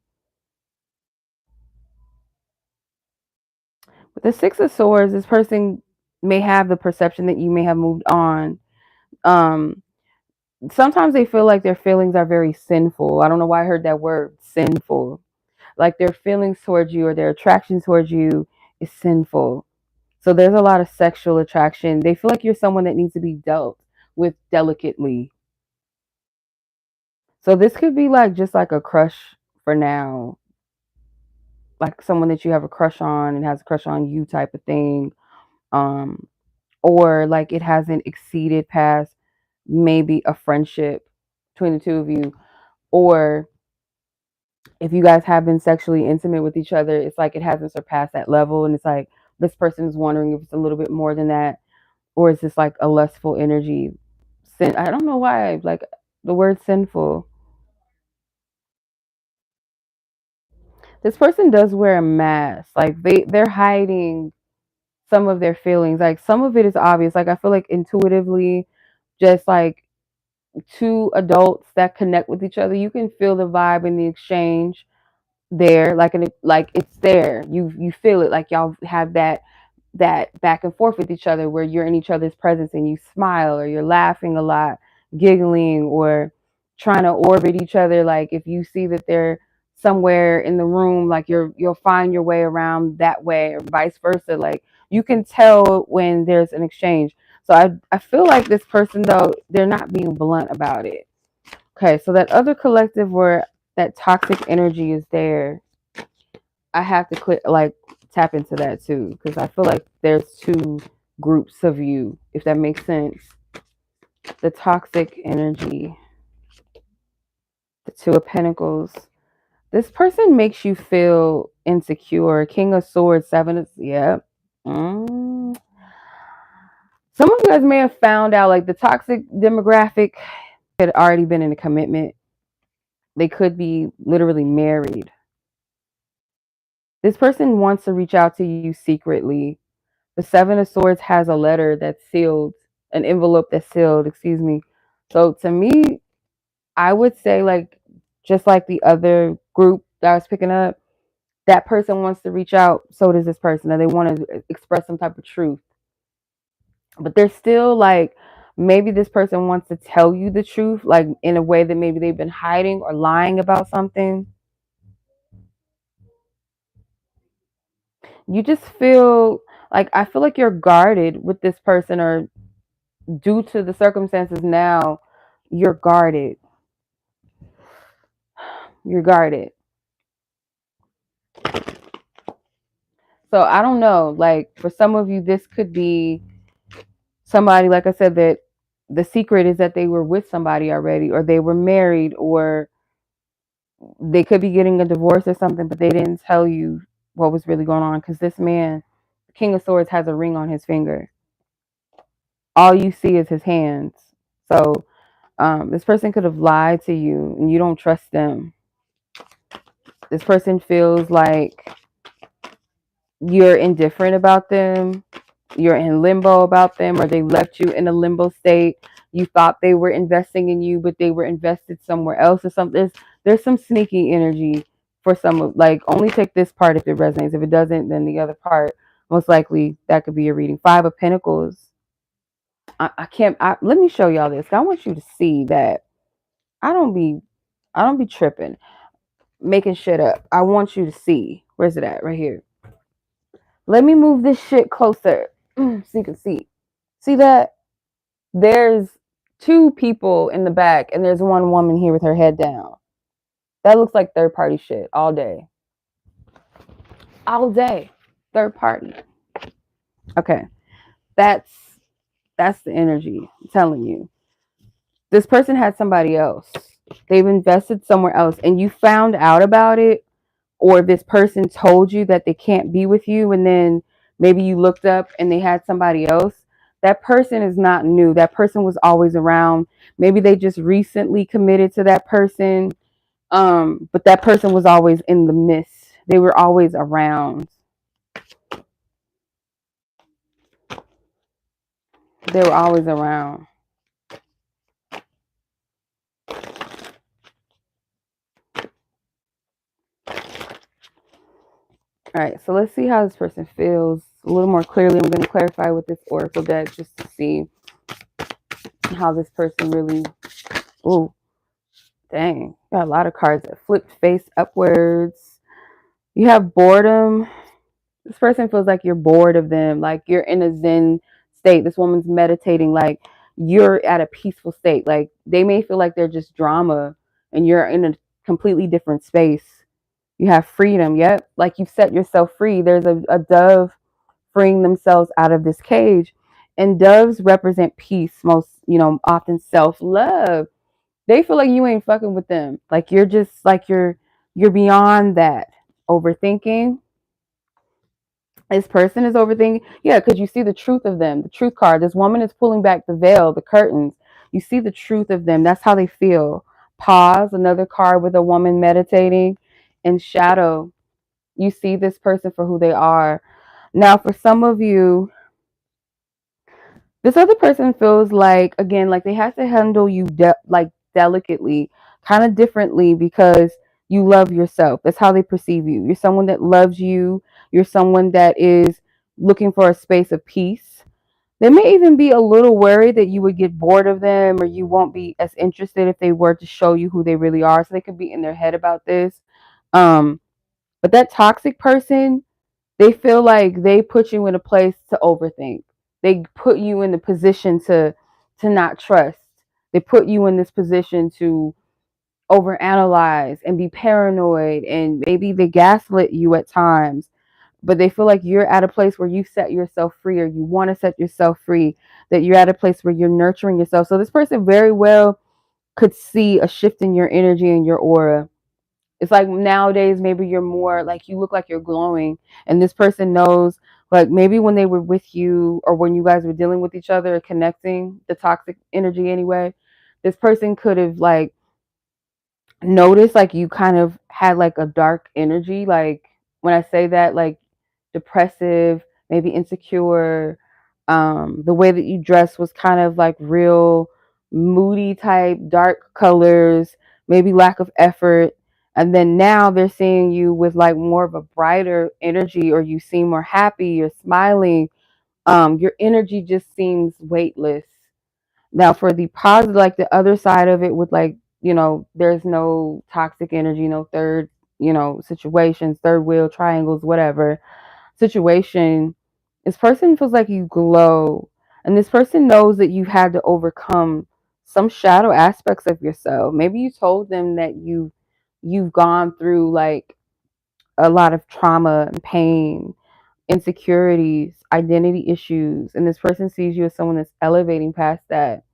The Six of Swords, this person may have the perception that you may have moved on. Sometimes they feel like their feelings are very sinful. I don't know why I heard that word, sinful. Like their feelings towards you or their attraction towards you is sinful. So there's a lot of sexual attraction. They feel like you're someone that needs to be dealt with delicately. So this could be like just like a crush for now, like someone that you have a crush on and has a crush on you type of thing. Um, or like it hasn't exceeded past maybe a friendship between the two of you, or if you guys have been sexually intimate with each other, it's like it hasn't surpassed that level, and it's like this person is wondering if it's a little bit more than that, or is this like a lustful energy? I don't know why, like the word sinful. This person does wear a mask, like they're hiding some of their feelings. Like some of it is obvious. Like I feel like intuitively, just like two adults that connect with each other, you can feel the vibe in the exchange there, like it's there. You feel it, like y'all have that back and forth with each other where you're in each other's presence and you smile or you're laughing a lot, giggling, or trying to orbit each other. Like if you see that they're somewhere in the room, like you'll find your way around that way, or vice versa. Like you can tell when there's an exchange. So I feel like this person, though, they're not being blunt about it. Okay, so that other collective where that toxic energy is there, I have to tap into that too, because I feel like there's two groups of you, if that makes sense. The toxic energy, the Two of Pentacles. This person makes you feel insecure. King of Swords, Seven of, yeah. Mm. Some of you guys may have found out like the toxic demographic had already been in a commitment. They could be literally married. This person wants to reach out to you secretly. The Seven of Swords has a letter that's sealed, an envelope that's sealed, excuse me. So to me, I would say like just like the other group that I was picking up, that person wants to reach out, so does this person, and they want to express some type of truth. But they're still like, maybe this person wants to tell you the truth, like in a way that maybe they've been hiding or lying about something. You just feel like, I feel like you're guarded with this person, or due to the circumstances now, you're guarded. You're guarded. So I don't know, like for some of you, this could be somebody, like I said, that the secret is that they were with somebody already, or they were married, or they could be getting a divorce or something, but they didn't tell you what was really going on. Because this man, King of Swords, has a ring on his finger. All you see is his hands. So this person could have lied to you and you don't trust them. This person feels like you're indifferent about them, you're in limbo about them, or they left you in a limbo state. You thought they were investing in you, but they were invested somewhere else or something. There's some sneaky energy for some of, like, only take this part if it resonates. If it doesn't, then the other part, most likely that could be a reading. Five of Pentacles. I can't, let me show y'all this. I want you to see that I don't be tripping, making shit up. I want you to see. Where's it at? Right here. Let me move this shit closer so you can see. See that? There's two people in the back and there's one woman here with her head down. That looks like third party shit all day. All day. Third party. Okay. That's the energy. I'm telling you. This person had somebody else. They've invested somewhere else and you found out about it, or this person told you that they can't be with you, and then maybe you looked up and they had somebody else. That person is not new. That person was always around. Maybe they just recently committed to that person, but that person was always in the midst. They were always around. They were always around. All right, so let's see how this person feels a little more clearly. I'm going to clarify with this oracle deck just to see how this person really, oh, dang, got a lot of cards that flipped face upwards. You have boredom. This person feels like you're bored of them, like you're in a zen state. This woman's meditating, like you're at a peaceful state. Like they may feel like they're just drama and you're in a completely different space. You have freedom. Yep. Like you've set yourself free. There's a dove freeing themselves out of this cage. And doves represent peace, most, often self-love. They feel like you ain't fucking with them. Like you're just like you're beyond that. Overthinking. This person is overthinking. Yeah, because you see the truth of them. The truth card. This woman is pulling back the veil, the curtains. You see the truth of them. That's how they feel. Pause. Another card with a woman meditating. And shadow. You see this person for who they are. Now, for some of you, this other person feels like, again, like they have to handle you delicately, kind of differently because you love yourself. That's how they perceive you. You're someone that loves you. You're someone that is looking for a space of peace. They may even be a little worried that you would get bored of them or you won't be as interested if they were to show you who they really are. So they could be in their head about this. But that toxic person, they feel like they put you in a place to overthink. They put you in the position to not trust. They put you in this position to overanalyze and be paranoid, and maybe they gaslit you at times. But they feel like you're at a place where you set yourself free, or you want to set yourself free, that you're at a place where you're nurturing yourself. So this person very well could see a shift in your energy and your aura. It's like nowadays, maybe you're more like you look like you're glowing, and this person knows, like maybe when they were with you or when you guys were dealing with each other, connecting the toxic energy anyway, this person could have like noticed like you kind of had like a dark energy. Like when I say that, like depressive, maybe insecure. The way that you dress was kind of like real moody type, dark colors, maybe lack of effort. And then now they're seeing you with like more of a brighter energy, or you seem more happy, you're smiling. Your energy just seems weightless. Now for the positive, like the other side of it with like, there's no toxic energy, no third, situations, third wheel, triangles, whatever situation, this person feels like you glow. And this person knows that you had to overcome some shadow aspects of yourself. Maybe you told them that you've gone through like a lot of trauma and pain, insecurities, identity issues, and this person sees you as someone that's elevating past that.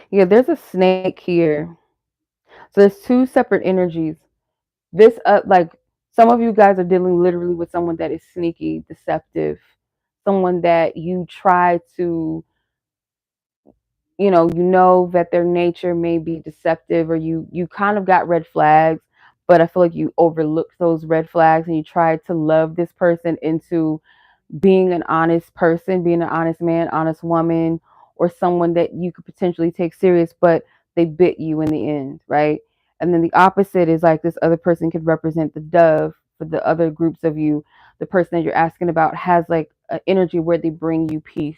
Yeah, there's a snake here. So there's two separate energies. This like some of you guys are dealing literally with someone that is sneaky, deceptive, someone that you try to, that their nature may be deceptive, or you kind of got red flags, but I feel like you overlooked those red flags and you tried to love this person into being an honest person, being an honest man, honest woman, or someone that you could potentially take serious, but they bit you in the end, right? And then the opposite is like this other person could represent the dove for the other groups of you. The person that you're asking about has like an energy where they bring you peace.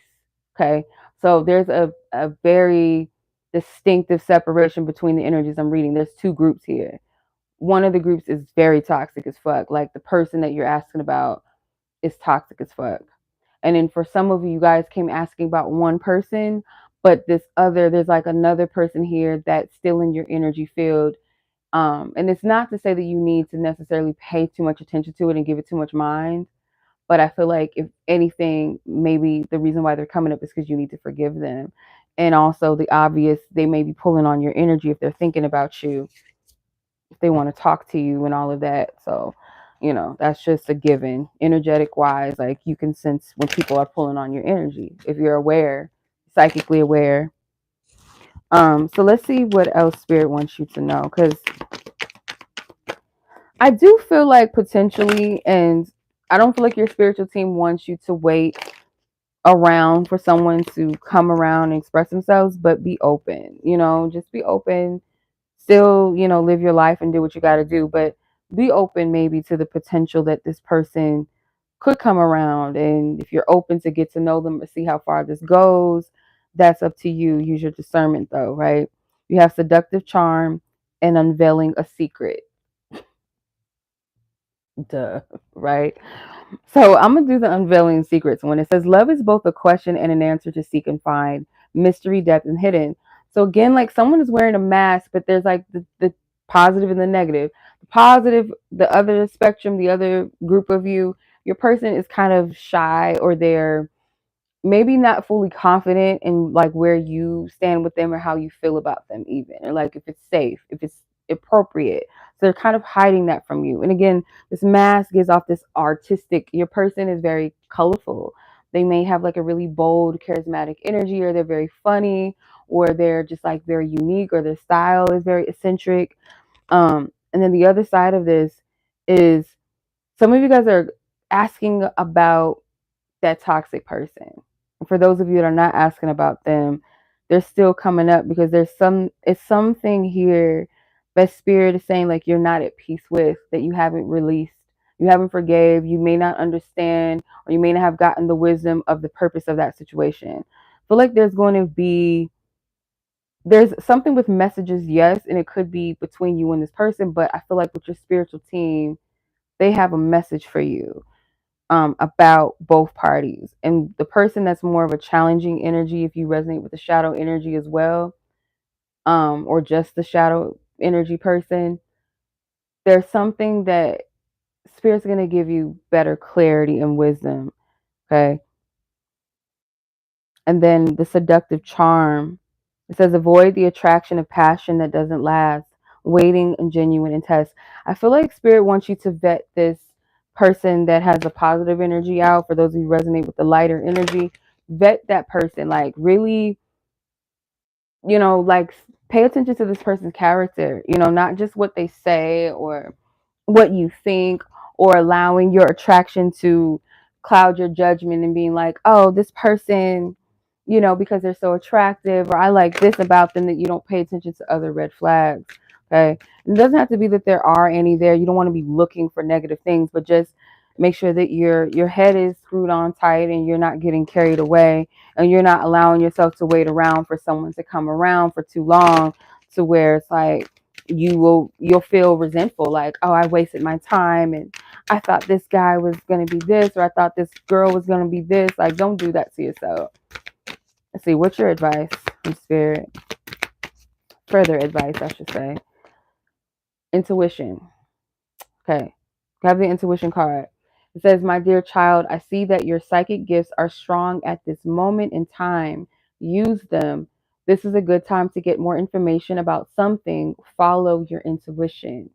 Okay. So there's a very distinctive separation between the energies I'm reading. There's two groups here. One of the groups is very toxic as fuck. Like the person that you're asking about is toxic as fuck. And then for some of you guys came asking about one person, but there's like another person here that's still in your energy field. And it's not to say that you need to necessarily pay too much attention to it and give it too much mind. But I feel like if anything, maybe the reason why they're coming up is because you need to forgive them. And also the obvious, they may be pulling on your energy if they're thinking about you, if they want to talk to you and all of that. So, that's just a given. Energetic wise, like you can sense when people are pulling on your energy if you're aware, psychically aware. So let's see what else Spirit wants you to know, because I do feel like potentially, and I don't feel like your spiritual team wants you to wait around for someone to come around and express themselves, but be open, just be open, still, live your life and do what you got to do. But be open maybe to the potential that this person could come around. And if you're open to get to know them or see how far this goes, that's up to you. Use your discernment though, right? You have seductive charm and unveiling a secret. Duh, right? So I'm gonna do the unveiling secrets. When it says love is both a question and an answer to seek and find mystery, depth, and hidden. So again, like someone is wearing a mask, but there's like the positive and the negative. The positive, the other spectrum, the other group of you, your person is kind of shy, or they're maybe not fully confident in like where you stand with them or how you feel about them, even, or like if it's safe, if it's appropriate. So they're kind of hiding that from you. And again, this mask gives off this artistic, your person is very colorful. They may have like a really bold, charismatic energy, or they're very funny, or they're just like very unique, or their style is very eccentric. And then the other side of this is some of you guys are asking about that toxic person. For those of you that are not asking about them, they're still coming up because it's something here that spirit is saying like you're not at peace with, that you haven't released, you haven't forgave, you may not understand, or you may not have gotten the wisdom of the purpose of that situation. I feel like there's something with messages, yes, and it could be between you and this person, but I feel like with your spiritual team, they have a message for you about both parties. And the person that's more of a challenging energy, if you resonate with the shadow energy as well, or just the shadow energy person, there's something that spirit's going to give you better clarity and wisdom. Okay. And then the seductive charm. It says avoid the attraction of passion that doesn't last, waiting and genuine and test. I feel like spirit wants you to vet this person that has a positive energy out. For those of you who resonate with the lighter energy, vet that person. Like really, like pay attention to this person's character, not just what they say or what you think, or allowing your attraction to cloud your judgment and being like, oh, this person, because they're so attractive, or I like this about them, that you don't pay attention to other red flags. Okay. It doesn't have to be that there are any there. You don't want to be looking for negative things, but just make sure that your head is screwed on tight and you're not getting carried away, and you're not allowing yourself to wait around for someone to come around for too long, to where it's like you'll feel resentful, like, oh, I wasted my time, and I thought this guy was going to be this, or I thought this girl was going to be this. Like, don't do that to yourself. Let's see, what's your advice from spirit? Further advice, I should say. Intuition. Okay. Have the intuition card. It says, my dear child, I see that your psychic gifts are strong at this moment in time. Use them. This is a good time to get more information about something. Follow your intuition.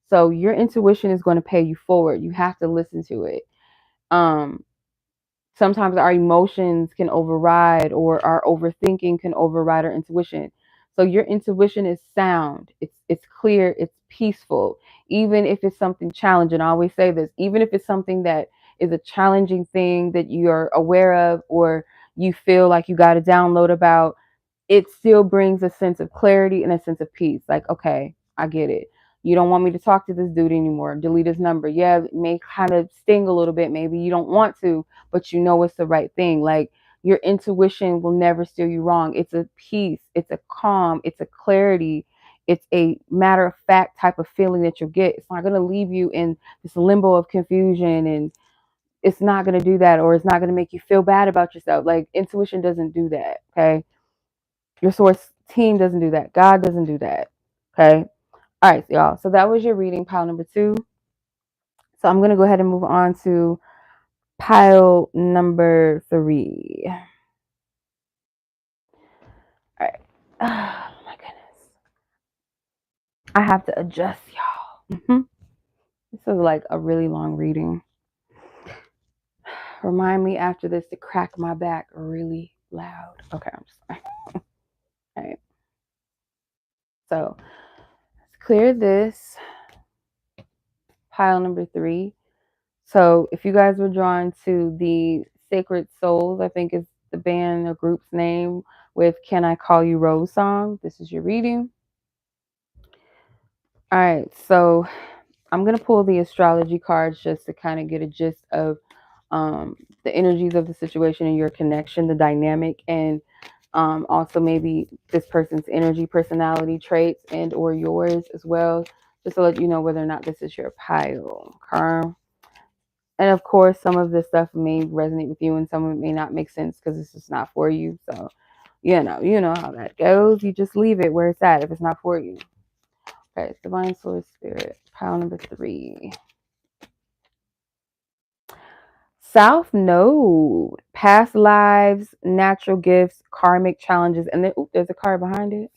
So your intuition is going to pay you forward. You have to listen to it. Sometimes our emotions can override, or our overthinking can override our intuition. So your intuition is sound. It's clear. It's peaceful. Even if it's something challenging, I always say this, even if it's something that is a challenging thing that you're aware of, or you feel like you got to download about, it still brings a sense of clarity and a sense of peace. Like, okay, I get it. You don't want me to talk to this dude anymore. Delete his number. Yeah, it may kind of sting a little bit. Maybe you don't want to, but you know it's the right thing. Like, your intuition will never steer you wrong. It's a peace. It's a calm. It's a clarity. It's a matter of fact type of feeling that you'll get. It's not going to leave you in this limbo of confusion, and it's not going to do that, or it's not going to make you feel bad about yourself. Like, intuition doesn't do that. Okay. Your source team doesn't do that. God doesn't do that. Okay. All right, y'all. So that was your reading, pile number 2. So I'm going to go ahead and move on to pile number 3. All right. Oh, my goodness. I have to adjust, y'all. This is like a really long reading. Remind me after this to crack my back really loud. Okay, I'm sorry. All right. So let's clear this. Pile number 3. So if you guys were drawn to the Sacred Souls, I think is the band or group's name, with Can I Call You Rose song, this is your reading. All right, so I'm going to pull the astrology cards just to kind of get a gist of the energies of the situation and your connection, the dynamic, and also maybe this person's energy, personality traits, and or yours as well, just to let you know whether or not this is your pile. Okay. And of course, some of this stuff may resonate with you and some of it may not make sense because it's just not for you. So, you know how that goes. You just leave it where it's at if it's not for you. Okay, Divine Source Spirit, pile number 3. South Node, past lives, natural gifts, karmic challenges, and then there's a card behind it.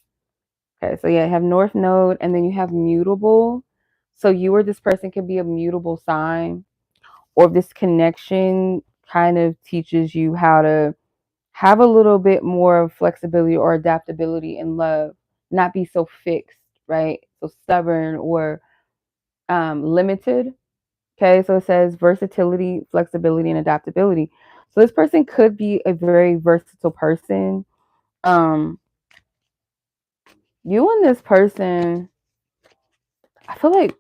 Okay, so yeah, you have North Node, and then you have mutable. So you or this person could be a mutable sign, or this connection kind of teaches you how to have a little bit more flexibility or adaptability in love, not be so fixed, right? So stubborn or limited. Okay, so it says versatility, flexibility, and adaptability. So this person could be a very versatile person. Um, you and this person, I feel like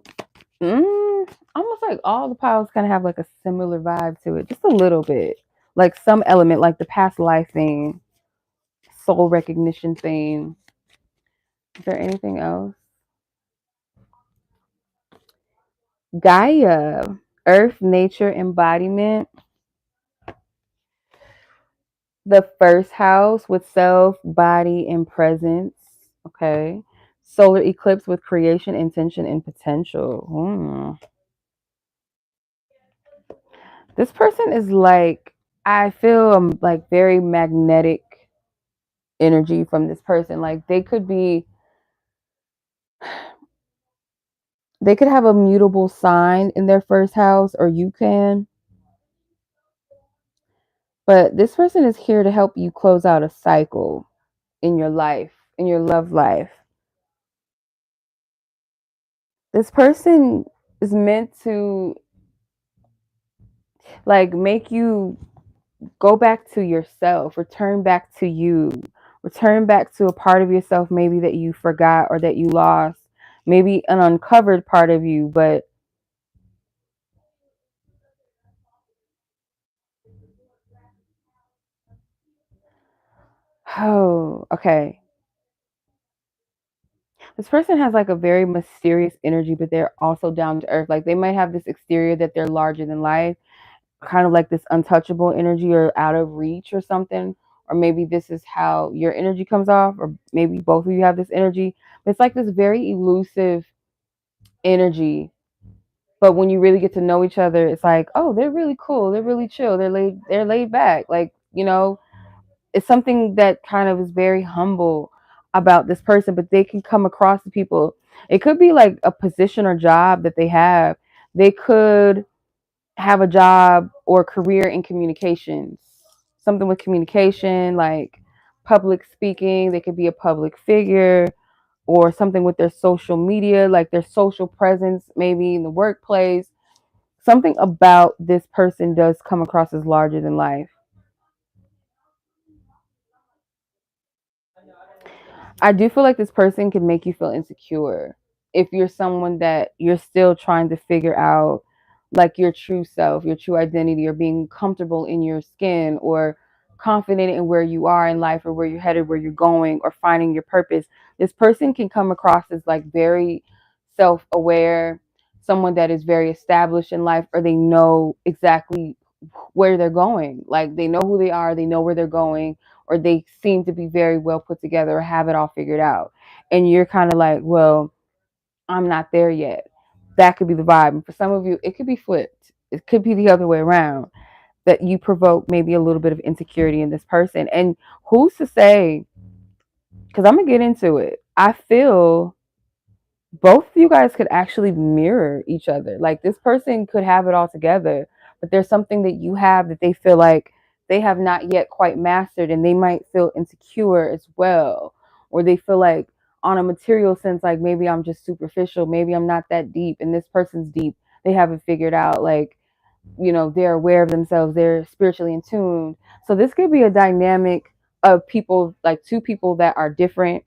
almost like all the piles kind of have like a similar vibe to it, just a little bit. Like some element, like the past life thing, soul recognition thing. Is there anything else? Gaia, earth, nature, embodiment. The first house with self, body, and presence. Okay. Solar eclipse with creation, intention, and potential. This person is like, I feel like very magnetic energy from this person. Like they could have a mutable sign in their first house, or you can. But this person is here to help you close out a cycle in your life, in your love life. This person is meant to like make you go back to yourself, return back to you, return back to a part of yourself maybe that you forgot or that you lost, maybe an uncovered part of you. But oh, okay. This person has like a very mysterious energy, but they're also down to earth. Like they might have this exterior that they're larger than life, kind of like this untouchable energy or out of reach or something. Or maybe this is how your energy comes off, or maybe both of you have this energy. But it's like this very elusive energy. But when you really get to know each other, it's like, oh, they're really cool, they're really chill, they're laid back. Like, it's something that kind of is very humble about this person, but they can come across to people. It could be like a position or job that they have. They could have a job or career in communications, something with communication, like public speaking. They could be a public figure, or something with their social media, like their social presence, maybe in the workplace. Something about this person does come across as larger than life. I do feel like this person can make you feel insecure if you're someone that you're still trying to figure out, like your true self, your true identity, or being comfortable in your skin, or confident in where you are in life, or where you're headed, where you're going, or finding your purpose. This person can come across as like very self-aware, someone that is very established in life, or they know exactly where they're going. Like they know who they are, they know where they're going, or they seem to be very well put together or have it all figured out. And you're kind of like, well, I'm not there yet. That could be the vibe. And for some of you, it could be flipped. It could be the other way around, that you provoke maybe a little bit of insecurity in this person. And who's to say, because I'm going to get into it. I feel both of you guys could actually mirror each other. Like this person could have it all together, but there's something that you have that they feel like they have not yet quite mastered, and they might feel insecure as well. Or they feel like, on a material sense, like maybe I'm just superficial, maybe I'm not that deep, and this person's deep. They haven't figured out, like, they're aware of themselves, they're spiritually in tune. So this could be a dynamic of people, like two people that are different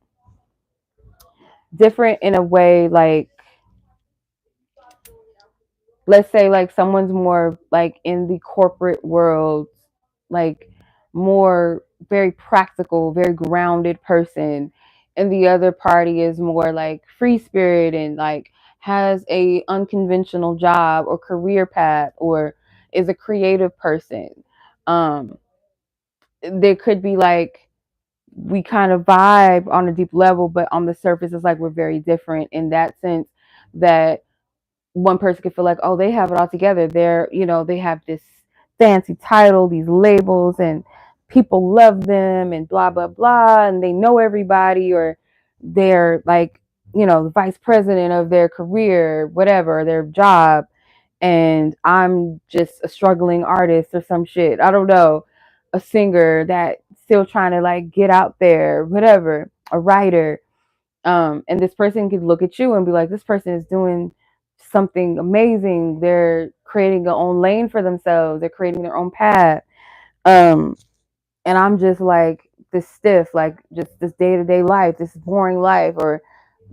in a way, like let's say like someone's more like in the corporate world, like more very practical, very grounded person, and the other party is more like free spirit and like has a unconventional job or career path or is a creative person. um there could be like we kind of vibe on a deep level, but on the surface it's like we're very different in that sense, that one person could feel like, oh, they have it all together. They're, they have this fancy title, these labels, and people love them and blah, blah, blah. And they know everybody, or they're like, the vice president of their career, whatever, their job. And I'm just a struggling artist or some shit. I don't know. A singer that still trying to like get out there, whatever, a writer. And this person could look at you and be like, this person is doing something amazing. They're creating their own lane for themselves. They're creating their own path. Um, and I'm just like this stiff, like just this day-to-day life, this boring life, or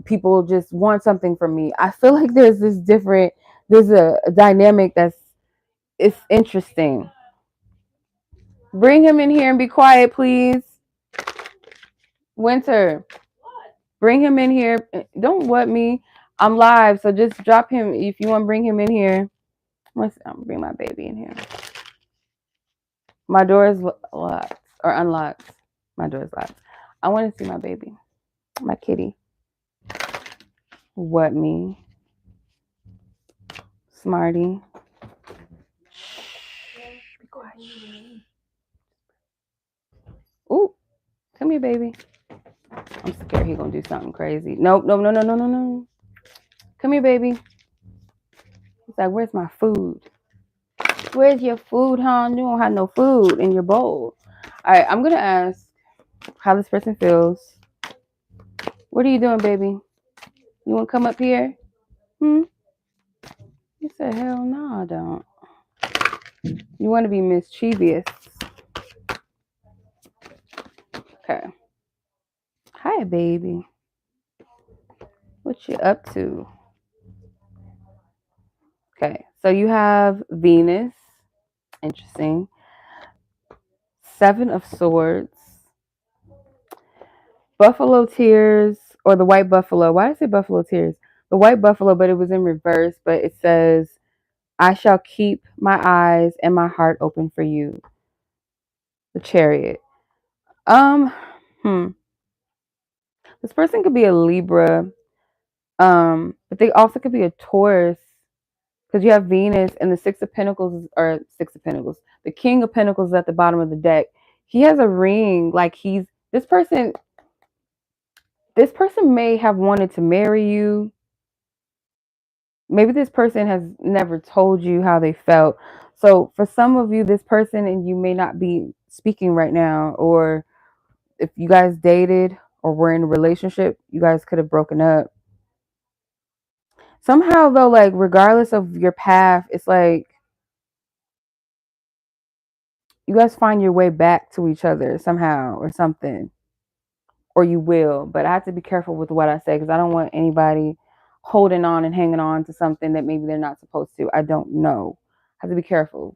people just want something from me. I feel like there's a dynamic it's interesting. Bring him in here and be quiet, please. Winter. Bring him in here. Don't what me. I'm live, so just drop him if you want to bring him in here. I'm gonna bring my baby in here. My door is locked or unlocked. My door is locked. I want to see my baby, my kitty. What me? Smarty. Shh, be quiet. Ooh, come here, baby. I'm scared he's gonna do something crazy. Nope, no, no, no, no, no, no. Come here, baby. He's like, where's my food? Where's your food, huh? You don't have no food in your bowl. All right, I'm gonna ask how this person feels. What are you doing, baby? You want to come up here? He said, hell no, I don't. You want to be mischievous. Okay. Hi, baby. What you up to? Okay, so you have Venus. Interesting. 7 of Swords. Buffalo tears, or the white buffalo. Why did I say buffalo tears? The white buffalo, but it was in reverse, but it says, I shall keep my eyes and my heart open for you. The Chariot. This person could be a Libra, but they also could be a Taurus, because you have Venus and the Six of Pentacles, or Six of Pentacles. The King of Pentacles is at the bottom of the deck. He has a ring, like this person may have wanted to marry you. Maybe this person has never told you how they felt. So for some of you, this person and you may not be speaking right now, or if you guys dated or were in a relationship, you guys could have broken up. Somehow though, like regardless of your path, it's like you guys find your way back to each other somehow or something, or you will. But I have to be careful with what I say, because I don't want anybody holding on and hanging on to something that maybe they're not supposed to. I don't know. I have to be careful.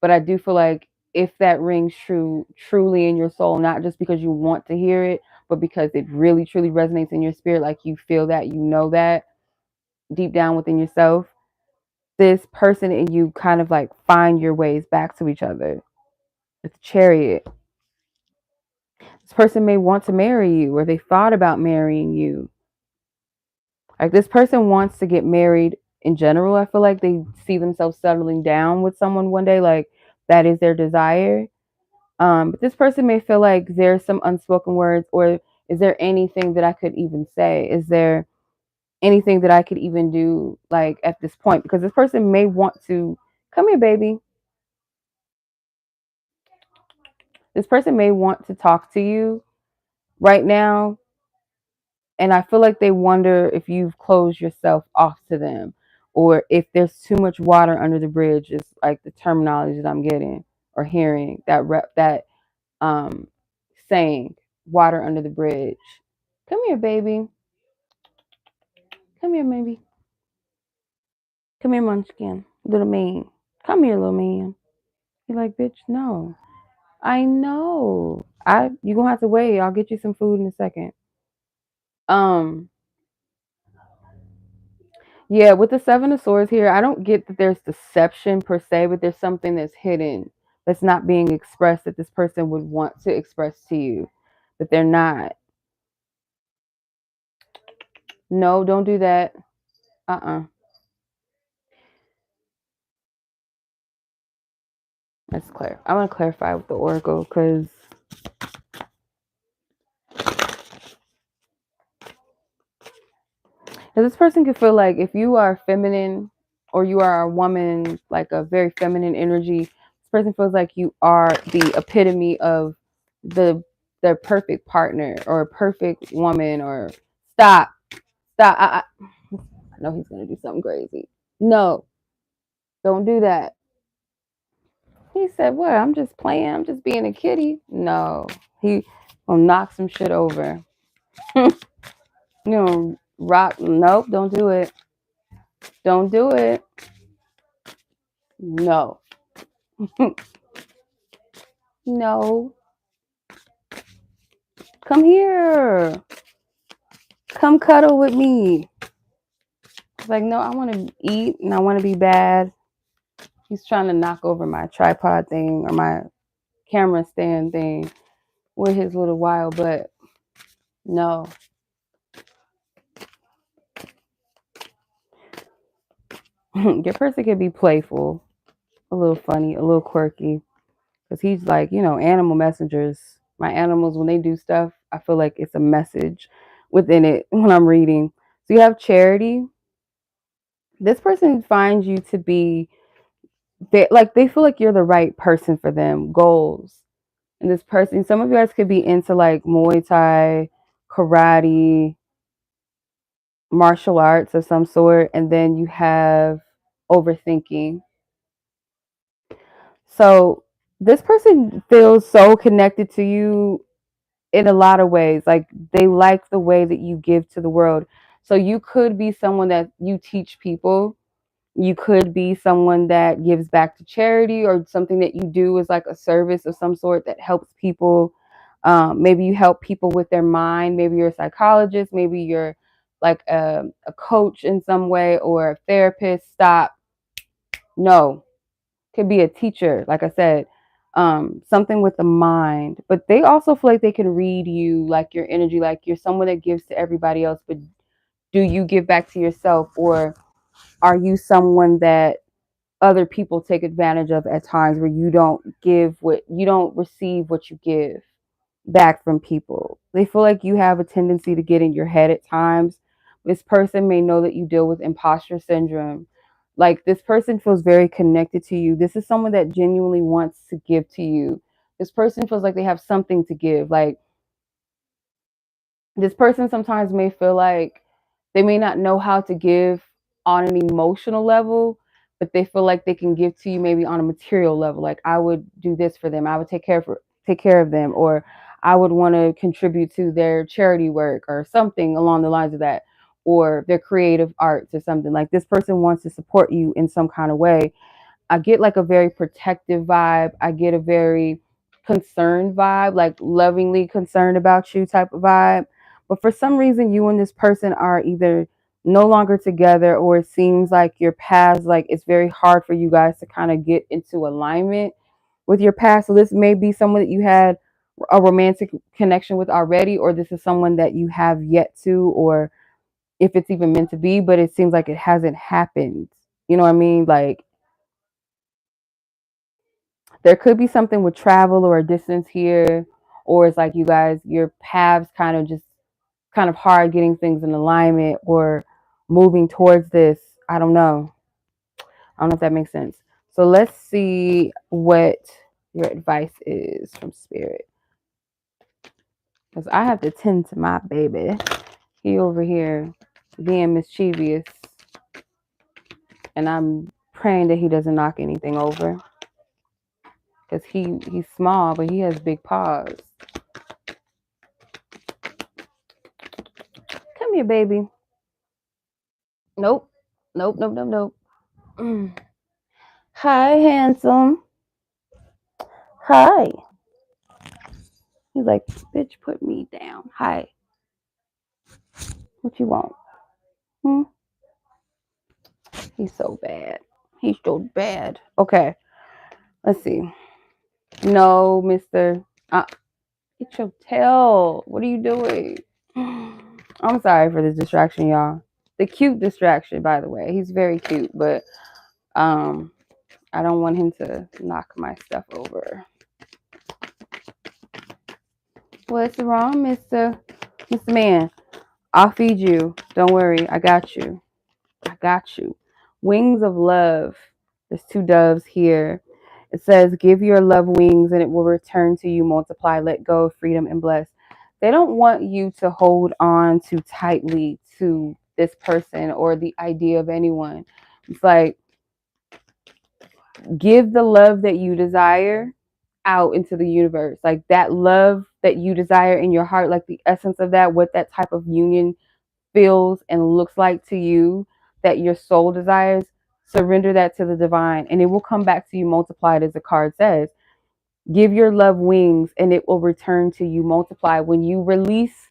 But I do feel like if that rings true, truly in your soul, not just because you want to hear it, but because it really, truly resonates in your spirit, like you feel that, you know that deep down within yourself, this person and you kind of like find your ways back to each other. With the Chariot. This person may want to marry you, or they thought about marrying you. Like this person wants to get married in general. I feel like they see themselves settling down with someone one day, like that is their desire. But this person may feel like there's some unspoken words, or is there anything that I could even say? Is there anything that I could even do like at this point? Because this person may want to come here, baby. This person may want to talk to you right now. And I feel like they wonder if you've closed yourself off to them, or if there's too much water under the bridge, is like the terminology that I'm getting or hearing, that saying, water under the bridge. Come here, baby. Come here, baby. Come here, Munchkin. Little man. Come here, little man. He like, bitch, no. I know. You gonna have to wait. I'll get you some food in a second. Yeah, with the Seven of Swords here, I don't get that there's deception per se, but there's something that's hidden that's not being expressed that this person would want to express to you, but they're not. No, don't do that. Let's clear. I want to clarify with the Oracle because this person could feel like if you are feminine or you are a woman, like a very feminine energy, this person feels like you are the epitome of their perfect partner or a perfect woman. Or stop. I know he's gonna do something crazy. No, don't do that. He said, "What? I'm just playing. I'm just being a kitty." No, he will knock some shit over. Rock. Nope, don't do it. Don't do it. No. No. Come here. Come cuddle with me. It's like, no, I want to eat and I want to be bad. He's trying to knock over my tripod thing or my camera stand thing with his little wild butt. No. Your person could be playful, a little funny, a little quirky. Because he's like, animal messengers. My animals, when they do stuff, I feel like it's a message within it when I'm reading. So you have Charity. This person finds you to be, they feel like you're the right person for them. Goals. And this person, some of you guys could be into like Muay Thai, karate, martial arts of some sort. And then you have overthinking. So this person feels so connected to you in a lot of ways. Like they like the way that you give to the world. So you could be someone that you teach people. You could be someone that gives back to charity, or something that you do is like a service of some sort that helps people. Maybe you help people with their mind. Maybe you're a psychologist. Maybe you're like a coach in some way, or a therapist. Stop. No. Could be a teacher, like I said, something with the mind. But they also feel like they can read you, like your energy, like you're someone that gives to everybody else, but do you give back to yourself? Or are you someone that other people take advantage of at times, where you don't receive what you give back from people? They feel like you have a tendency to get in your head at times. This person may know that you deal with imposter syndrome. Like this person feels very connected to you. This is someone that genuinely wants to give to you. This person feels like they have something to give. Like this person sometimes may feel like they may not know how to give on an emotional level, but they feel like they can give to you maybe on a material level. Like I would do this for them. I would take care of them, or I would want to contribute to their charity work or something along the lines of that, or their creative arts or something. Like this person wants to support you in some kind of way. I get like a very protective vibe. I get a very concerned vibe, like lovingly concerned about you type of vibe. But for some reason, you and this person are either no longer together, or it seems like your paths, like it's very hard for you guys to kind of get into alignment with your past. So this may be someone that you had a romantic connection with already, or this is someone that you have yet to, or if it's even meant to be, but it seems like it hasn't happened. You know what I mean? Like there could be something with travel or a distance here, or it's like you guys, your paths kind of hard getting things in alignment or moving towards this. I don't know. I don't know if that makes sense. So let's see what your advice is from spirit. Because I have to tend to my baby. He over here being mischievous. And I'm praying that he doesn't knock anything over. Because he's small, but he has big paws. Come here, baby. Nope. Nope. Hi, handsome. Hi. He's like, bitch, put me down. Hi. What you want? Hmm? He's so bad. He's so bad. Okay. Let's see. No, Mr. Get your tail. What are you doing? I'm sorry for this distraction, y'all. The cute distraction, by the way. He's very cute, but I don't want him to knock my stuff over. What's wrong, Mr. Man? I'll feed you. Don't worry. I got you. I got you. Wings of love. There's two doves here. It says, give your love wings and it will return to you, multiply, let go of freedom and bless. They don't want you to hold on too tightly to this person or the idea of anyone. It's like, give the love that you desire out into the universe. Like that love that you desire in your heart, like the essence of that, what that type of union feels and looks like to you, that your soul desires, surrender that to the divine and it will come back to you multiplied, as the card says. Give your love wings and it will return to you multiplied. When you release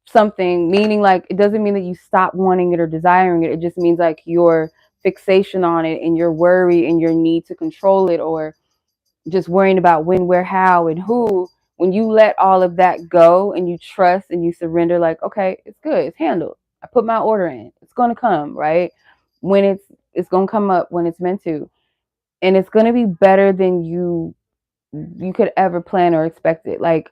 something, meaning like, it doesn't mean that you stop wanting it or desiring it. It just means like your fixation on it and your worry and your need to control it, or just worrying about when, where, how, and who. When you let all of that go and you trust and you surrender, like, okay, it's good, it's handled. I put my order in. It's gonna come, right? When it's gonna come up when it's meant to. And it's gonna be better than you could ever plan or expect it. Like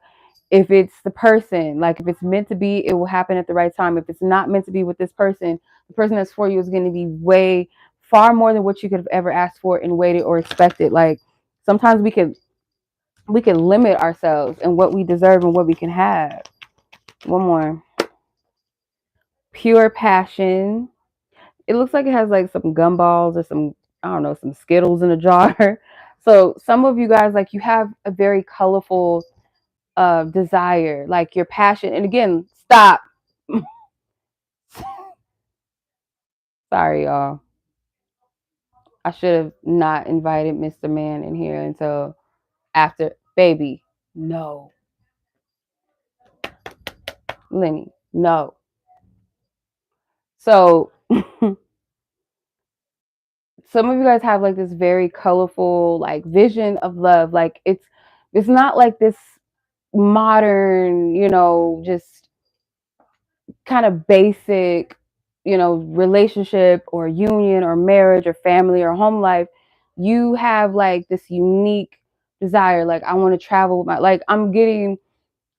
if it's the person, like if it's meant to be, it will happen at the right time. If it's not meant to be with this person, the person that's for you is going to be way far more than what you could have ever asked for and waited or expected. Like sometimes we can limit ourselves and what we deserve and what we can have. One more. Pure passion. It looks like it has like some gumballs or some, I don't know, some Skittles in a jar. So some of you guys, like, you have a very colorful desire, like your passion. And again, stop. Sorry, y'all. I should have not invited Mr. Man in here until after. Baby, no. Lenny, no. So some of you guys have like this very colorful like vision of love. Like it's not like this modern, just kind of basic, relationship or union or marriage or family or home life. You have like this unique desire. Like, I want to travel with like, I'm getting,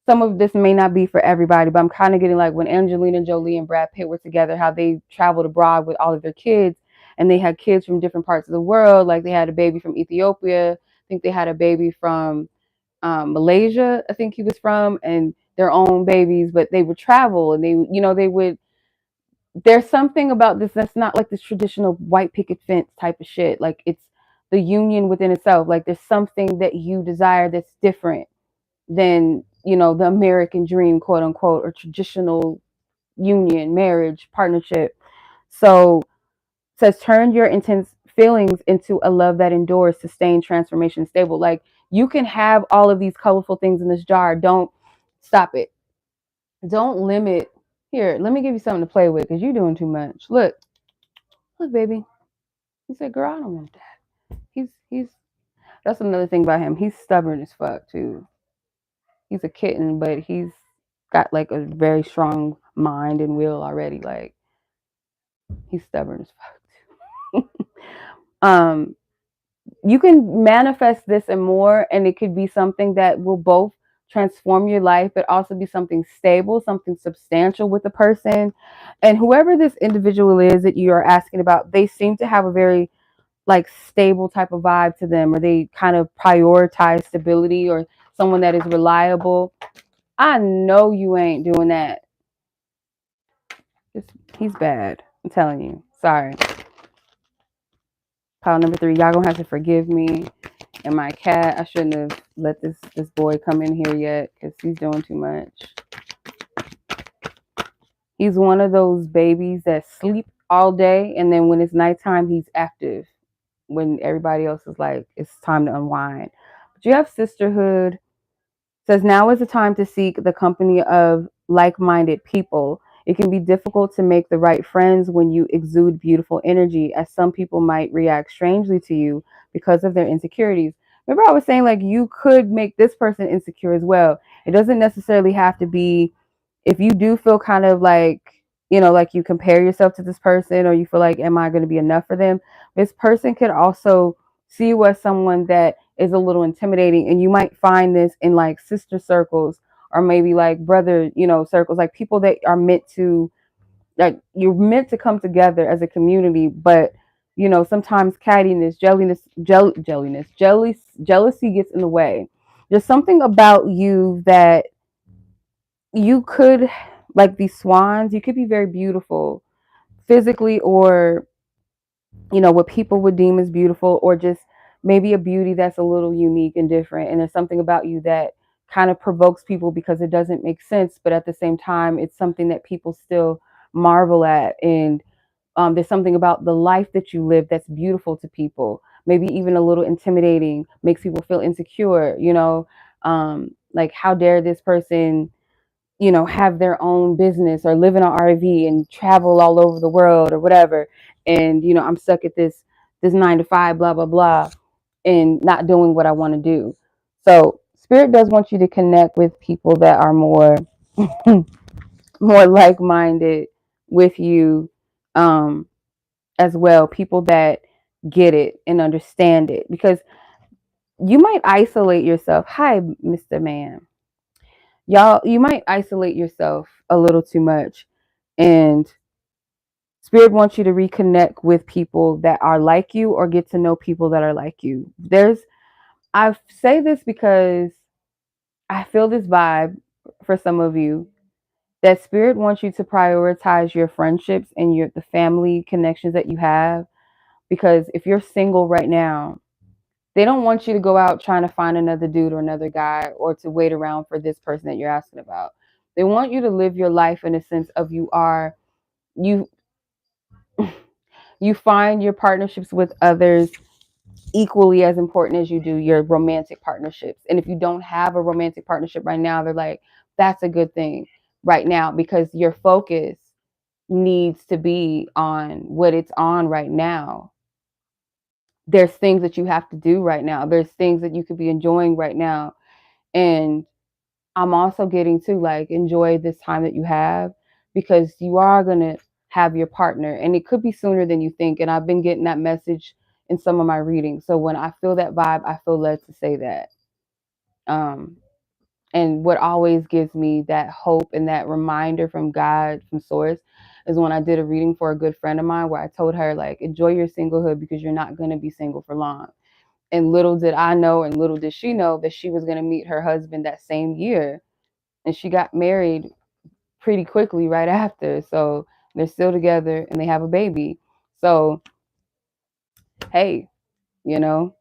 some of this may not be for everybody, but I'm kind of getting like when Angelina Jolie and Brad Pitt were together, how they traveled abroad with all of their kids and they had kids from different parts of the world. Like they had a baby from Ethiopia. I think they had a baby from Malaysia, I think he was from, and their own babies, but they would travel and they would, there's something about this that's not like this traditional white picket fence type of shit. Like it's the union within itself. Like there's something that you desire that's different than, the American dream, quote unquote, or traditional union, marriage, partnership. So it says, turn your intense feelings into a love that endures, sustained, transformation, stable. Like you can have all of these colorful things in this jar. Don't stop it. Don't limit. Here, let me give you something to play with because you're doing too much. Look, baby. He said, girl, I don't want that. He's that's another thing about him. He's stubborn as fuck too. He's a kitten, but he's got like a very strong mind and will already. Like he's stubborn as fuck too. You can manifest this and more, and it could be something that will both transform your life, but also be something stable, something substantial with the person. And whoever this individual is that you are asking about, they seem to have a very like stable type of vibe to them, or they kind of prioritize stability, or someone that is reliable. I know you ain't doing that. He's bad. I'm telling you. Sorry. Pile number 3. Y'all gonna have to forgive me and my cat. I shouldn't have let this boy come in here yet because he's doing too much. He's one of those babies that sleep all day and then when it's nighttime, he's active. when everybody else is like, it's time to unwind. But you have sisterhood. Says now is the time to seek the company of like-minded people. It can be difficult to make the right friends when you exude beautiful energy, as some people might react strangely to you because of their insecurities. Remember, I was saying like you could make this person insecure as well. It doesn't necessarily have to be, if you do feel kind of like, like you compare yourself to this person, or you feel like, am I going to be enough for them? This person could also see you as someone that is a little intimidating, and you might find this in like sister circles, or maybe like brother, circles, like people that are meant to, like, you're meant to come together as a community. But sometimes cattiness, jealousy gets in the way. There's something about you that you could, like these swans, you could be very beautiful physically, or what people would deem as beautiful, or just maybe a beauty that's a little unique and different. And there's something about you that kind of provokes people because it doesn't make sense, but at the same time, it's something that people still marvel at. And there's something about the life that you live that's beautiful to people, maybe even a little intimidating, makes people feel insecure, like, how dare this person have their own business or live in an RV and travel all over the world or whatever. And, I'm stuck at this 9 to 5, blah, blah, blah, and not doing what I want to do. So Spirit does want you to connect with people that are more, more like-minded with you, as well. People that get it and understand it, because you might isolate yourself. Hi, Mr. Man. Y'all, you might isolate yourself a little too much, and Spirit wants you to reconnect with people that are like you, or get to know people that are like you. I say this because I feel this vibe for some of you, that Spirit wants you to prioritize your friendships and the family connections that you have. Because if you're single right now, they don't want you to go out trying to find another dude or another guy, or to wait around for this person that you're asking about. They want you to live your life in a sense of you you find your partnerships with others equally as important as you do your romantic partnerships. And if you don't have a romantic partnership right now, they're like, that's a good thing right now, because your focus needs to be on what it's on right now. There's things that you have to do right now. There's things that you could be enjoying right now. And I'm also getting to, like, enjoy this time that you have, because you are going to have your partner, and it could be sooner than you think. And I've been getting that message in some of my readings. So when I feel that vibe, I feel led to say that. And what always gives me that hope and that reminder from God, from Source, is when I did a reading for a good friend of mine, where I told her, like, enjoy your singlehood, because you're not going to be single for long. And little did I know, and little did she know, that she was going to meet her husband that same year. And she got married pretty quickly right after. So they're still together and they have a baby. So, hey, So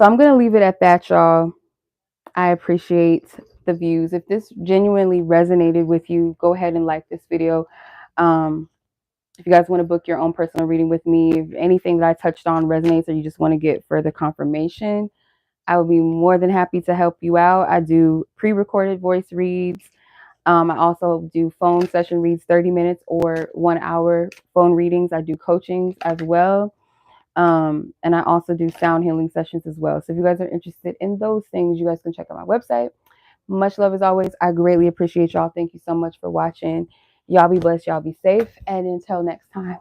I'm going to leave it at that, y'all. I appreciate the views. If this genuinely resonated with you, go ahead and like this video. If you guys want to book your own personal reading with me, if anything that I touched on resonates, or you just want to get further confirmation, I would be more than happy to help you out. I do pre-recorded voice reads. I also do phone session reads, 30 minutes or 1 hour phone readings. I do coachings as well. And I also do sound healing sessions as well. So if you guys are interested in those things, you guys can check out my website. Much love as always. I greatly appreciate y'all. Thank you so much for watching. Y'all be blessed. Y'all be safe. And until next time.